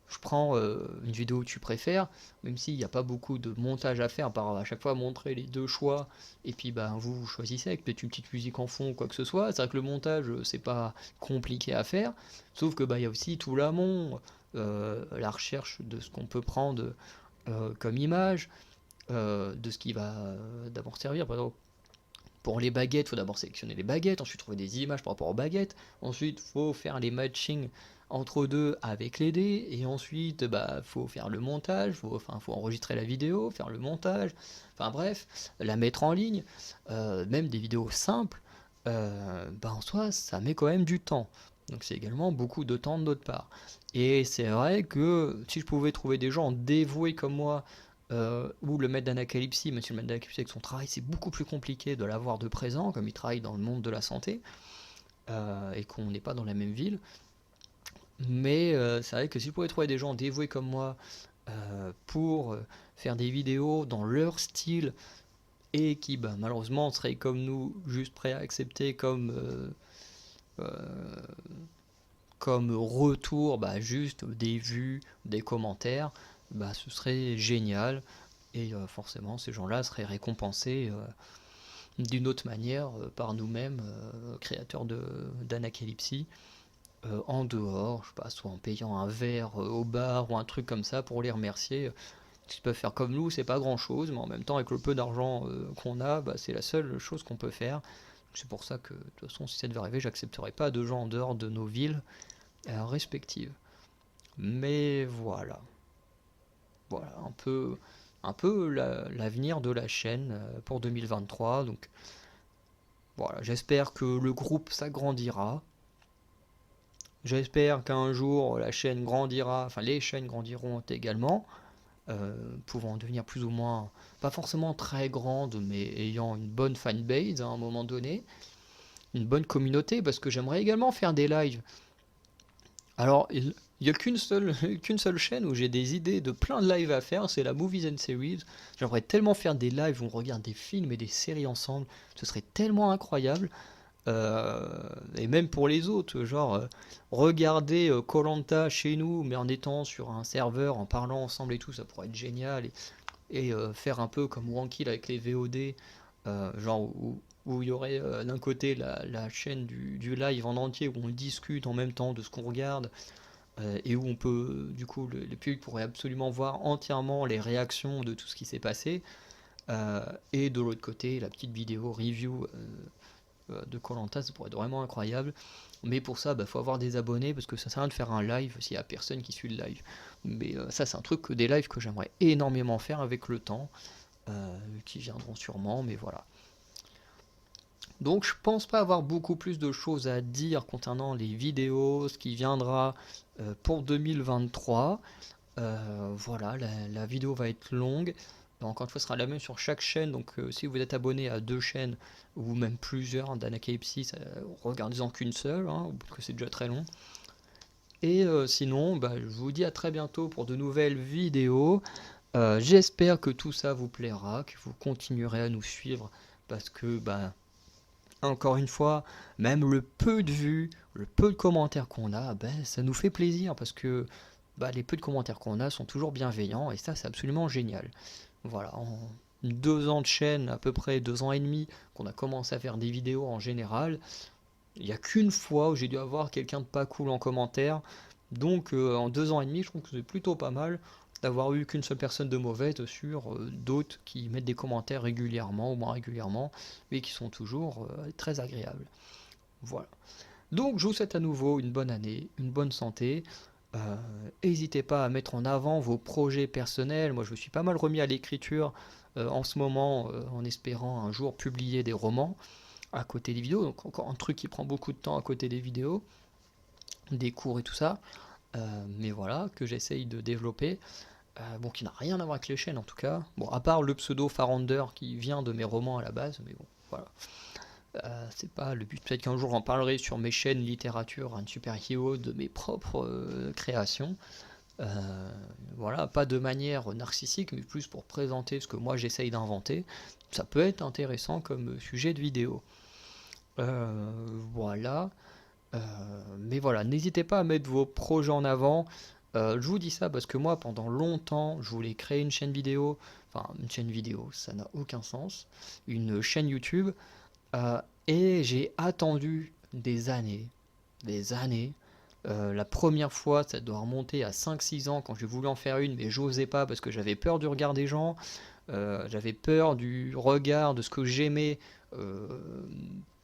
je prends une vidéo que tu préfères, même s'il n'y a pas beaucoup de montage à faire, par à chaque fois montrer les deux choix, et puis ben, vous choisissez avec peut-être une petite musique en fond ou quoi que ce soit. C'est vrai que le montage, c'est pas compliqué à faire, sauf que bah, y a aussi tout l'amont, la recherche de ce qu'on peut prendre comme image, de ce qui va d'abord servir. Par exemple, pour les baguettes, il faut d'abord sélectionner les baguettes, ensuite trouver des images par rapport aux baguettes, ensuite il faut faire les matchings entre deux avec les dés, et ensuite bah faut faire le montage, faut enregistrer la vidéo, faire le montage, enfin bref, la mettre en ligne, même des vidéos simples, bah en soi ça met quand même du temps. Donc c'est également beaucoup de temps de notre part. Et c'est vrai que si je pouvais trouver des gens dévoués comme moi ou le maître d'Anacalypsie, monsieur le maître d'Anacalypsie avec son travail, c'est beaucoup plus compliqué de l'avoir de présent, comme il travaille dans le monde de la santé, et qu'on n'est pas dans la même ville. Mais c'est vrai que si vous pouvez trouver des gens dévoués comme moi pour faire des vidéos dans leur style, et qui bah, malheureusement seraient comme nous, juste prêts à accepter euh, comme retour bah, juste des vues, des commentaires, bah, ce serait génial. Et forcément, ces gens-là seraient récompensés d'une autre manière par nous-mêmes, créateurs d'Anacalypsie, en dehors, je sais pas, soit en payant un verre au bar ou un truc comme ça pour les remercier. Ce qu'ils peuvent faire comme nous, c'est pas grand-chose, mais en même temps, avec le peu d'argent qu'on a, bah, c'est la seule chose qu'on peut faire. C'est pour ça que, de toute façon, si ça devait arriver, j'accepterai pas de gens en dehors de nos villes respectives. Mais voilà, voilà un peu l'avenir de la chaîne pour 2023. Donc voilà, j'espère que le groupe s'agrandira. J'espère qu'un jour la chaîne grandira, enfin les chaînes grandiront également, pouvant devenir plus ou moins, pas forcément très grandes, mais ayant une bonne fanbase à un moment donné, une bonne communauté, parce que j'aimerais également faire des lives. Alors, il Il n'y a qu'une seule chaîne où j'ai des idées de plein de lives à faire, c'est la Movies and Series. J'aimerais tellement faire des lives où on regarde des films et des séries ensemble, ce serait tellement incroyable. Et même pour les autres, genre regarder koh chez nous, mais en étant sur un serveur, en parlant ensemble et tout, ça pourrait être génial. Et faire un peu comme Wankill avec les VOD, genre où il y aurait d'un côté la chaîne du live en entier, où on discute en même temps de ce qu'on regarde, et où on peut, du coup, le public pourrait absolument voir entièrement les réactions de tout ce qui s'est passé. Et de l'autre côté, la petite vidéo review de koh, ça pourrait être vraiment incroyable. Mais pour ça, faut avoir des abonnés parce que ça sert à rien de faire un live s'il n'y a personne qui suit le live. Mais ça, c'est un truc des lives que j'aimerais énormément faire avec le temps, qui viendront sûrement, mais voilà. Donc je pense pas avoir beaucoup plus de choses à dire concernant les vidéos, ce qui viendra pour 2023. Voilà, la vidéo va être longue. Encore une fois, ce sera la même sur chaque chaîne. Donc si vous êtes abonné à 2 chaînes ou même plusieurs d'Anacalypsis, regardez-en qu'une seule, hein, parce que c'est déjà très long. Et sinon, je vous dis à très bientôt pour de nouvelles vidéos. J'espère que tout ça vous plaira, que vous continuerez à nous suivre, parce que encore une fois, même le peu de vues, le peu de commentaires qu'on a, ça nous fait plaisir, parce que les peu de commentaires qu'on a sont toujours bienveillants, et ça c'est absolument génial. Voilà, en 2 ans de chaîne, à peu près 2 ans et demi, qu'on a commencé à faire des vidéos en général, il n'y a qu'une fois où j'ai dû avoir quelqu'un de pas cool en commentaire. Donc en 2 ans et demi, je trouve que c'est plutôt pas mal d'avoir eu qu'une seule personne de mauvaise sur d'autres qui mettent des commentaires régulièrement ou moins régulièrement, mais qui sont toujours très agréables. Voilà. Donc je vous souhaite à nouveau une bonne année, une bonne santé. N'hésitez pas à mettre en avant vos projets personnels. Moi je me suis pas mal remis à l'écriture en ce moment, en espérant un jour publier des romans à côté des vidéos. Donc encore un truc qui prend beaucoup de temps à côté des vidéos, des cours et tout ça. Mais voilà, que j'essaye de développer. Qui n'a rien à voir avec les chaînes en tout cas. Bon, à part le pseudo Farander qui vient de mes romans à la base, mais bon, voilà. C'est pas le but. Peut-être qu'un jour j'en parlerai sur mes chaînes littérature, un super héros de mes propres créations. Voilà, pas de manière narcissique, mais plus pour présenter ce que moi j'essaye d'inventer. Ça peut être intéressant comme sujet de vidéo. Voilà. Mais voilà, n'hésitez pas à mettre vos projets en avant. Je vous dis ça parce que moi, pendant longtemps, je voulais créer une chaîne vidéo. Enfin, une chaîne vidéo, ça n'a aucun sens. Une chaîne YouTube. Et j'ai attendu des années. Des années. La première fois, ça doit remonter à 5-6 ans quand j'ai voulu en faire une, mais j'osais pas parce que j'avais peur du regard des gens. J'avais peur du regard de ce que j'aimais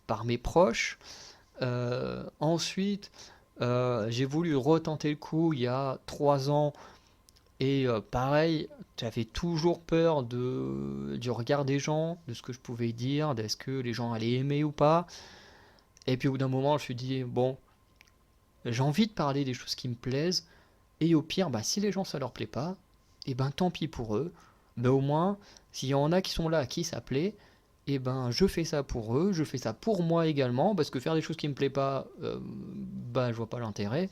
par mes proches. Ensuite, j'ai voulu retenter le coup il y a 3 ans. Et pareil, j'avais toujours peur du regard des gens, de ce que je pouvais dire, d'est-ce que les gens allaient aimer ou pas. Et puis au bout d'un moment, je me suis dit, bon, j'ai envie de parler des choses qui me plaisent. Et au pire, si les gens ça leur plaît pas, et tant pis pour eux. Mais au moins, s'il y en a qui sont là à qui ça plaît, et je fais ça pour eux, je fais ça pour moi également, parce que faire des choses qui me plaisent pas, je vois pas l'intérêt.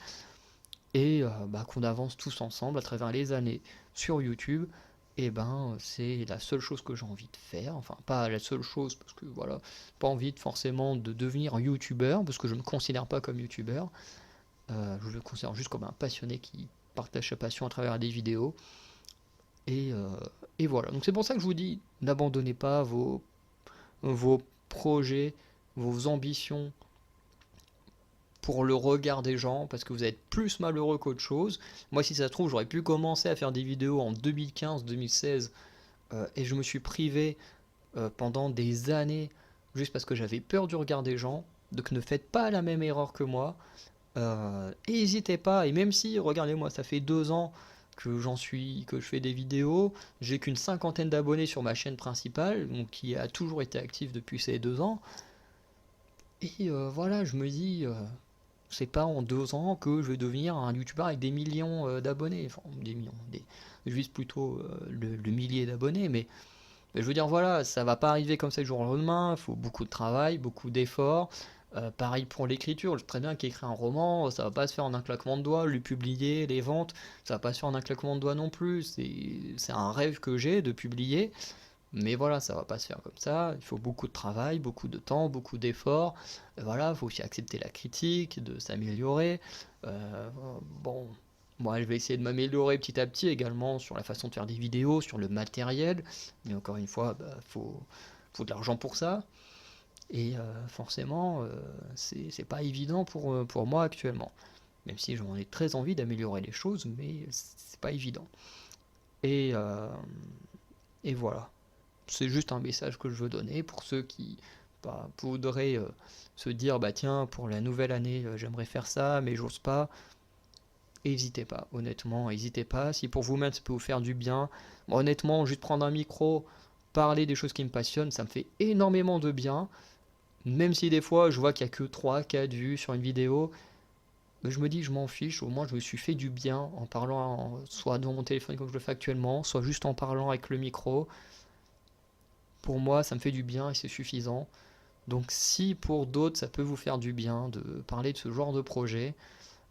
Et qu'on avance tous ensemble à travers les années sur YouTube, et c'est la seule chose que j'ai envie de faire. Enfin, pas la seule chose, parce que voilà, pas envie forcément de devenir youtubeur, parce que je ne me considère pas comme youtubeur. Je le considère juste comme un passionné qui partage sa passion à travers des vidéos. Et voilà. Donc c'est pour ça que je vous dis, n'abandonnez pas vos projets, vos ambitions pour le regard des gens, parce que vous êtes plus malheureux qu'autre chose. Moi, si ça se trouve, j'aurais pu commencer à faire des vidéos en 2015-2016, et je me suis privé pendant des années, juste parce que j'avais peur du regard des gens. Donc ne faites pas la même erreur que moi. N'hésitez pas, et même si, regardez-moi, ça fait 2 ans que que je fais des vidéos, j'ai qu'une 50aine d'abonnés sur ma chaîne principale, donc qui a toujours été active depuis ces 2 ans. Et voilà, je me dis, c'est pas en 2 ans que je vais devenir un youtubeur avec des millions d'abonnés. Enfin, des millions, je vise plutôt le millier d'abonnés, mais je veux dire, voilà, ça va pas arriver comme ça du jour au lendemain. Il faut beaucoup de travail, beaucoup d'efforts. Pareil pour l'écriture, je sais très bien qu'écrire un roman, ça va pas se faire en un claquement de doigts, le publier, les ventes, ça va pas se faire en un claquement de doigts non plus. C'est un rêve que j'ai de publier, mais voilà, ça va pas se faire comme ça. Il faut beaucoup de travail, beaucoup de temps, beaucoup d'efforts. Voilà, il faut aussi accepter la critique, de s'améliorer. Euh, bon, moi, je vais essayer de m'améliorer petit à petit également sur la façon de faire des vidéos, sur le matériel. Mais encore une fois, faut de l'argent pour ça. Et forcément, c'est pas évident pour moi actuellement. Même si j'en ai très envie d'améliorer les choses, mais c'est pas évident. Et, euh, et voilà. C'est juste un message que je veux donner pour ceux qui voudraient se dire bah tiens, pour la nouvelle année, j'aimerais faire ça, mais j'ose pas. N'hésitez pas, honnêtement, n'hésitez pas. Si pour vous-même ça peut vous faire du bien, moi, honnêtement, juste prendre un micro, parler des choses qui me passionnent, ça me fait énormément de bien. Même si des fois je vois qu'il n'y a que 3 4 vues sur une vidéo, je me dis je m'en fiche, au moins je me suis fait du bien en parlant soit dans mon téléphone comme je le fais actuellement, soit juste en parlant avec le micro. Pour moi ça me fait du bien et c'est suffisant. Donc si pour d'autres ça peut vous faire du bien de parler de ce genre de projet,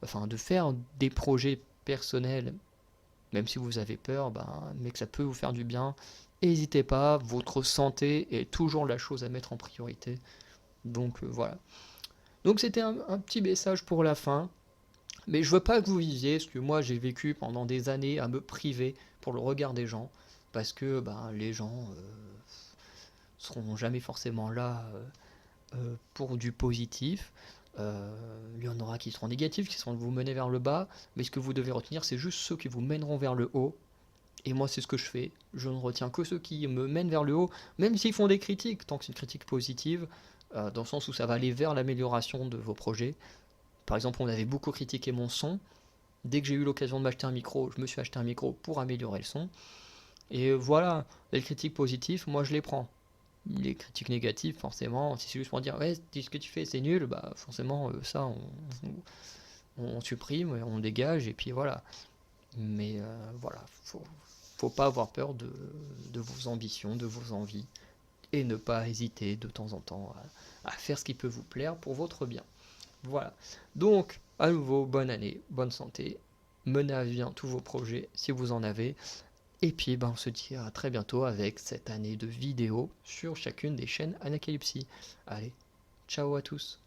enfin de faire des projets personnels, même si vous avez peur, mais que ça peut vous faire du bien, n'hésitez pas, votre santé est toujours la chose à mettre en priorité. Donc voilà. Donc c'était un petit message pour la fin. Mais je veux pas que vous viviez, parce que moi j'ai vécu pendant des années à me priver pour le regard des gens, parce que les gens seront jamais forcément là pour du positif. Il y en aura qui seront négatifs, qui seront de vous mener vers le bas, mais ce que vous devez retenir, c'est juste ceux qui vous mèneront vers le haut. Et moi, c'est ce que je fais. Je ne retiens que ceux qui me mènent vers le haut, même s'ils font des critiques, tant que c'est une critique positive, dans le sens où ça va aller vers l'amélioration de vos projets. Par exemple, on avait beaucoup critiqué mon son. Dès que j'ai eu l'occasion de m'acheter un micro, je me suis acheté un micro pour améliorer le son. Et voilà, les critiques positives, moi je les prends. Les critiques négatives, forcément, si c'est juste pour dire ouais, ce que tu fais c'est nul, forcément ça on supprime, on dégage et puis voilà. Mais voilà, faut pas avoir peur de vos ambitions, de vos envies et ne pas hésiter de temps en temps à faire ce qui peut vous plaire pour votre bien. Voilà. Donc, à nouveau, bonne année, bonne santé. Menez à bien tous vos projets si vous en avez. Et puis, on se dit à très bientôt avec cette année de vidéos sur chacune des chaînes Anacalypsie. Allez, ciao à tous.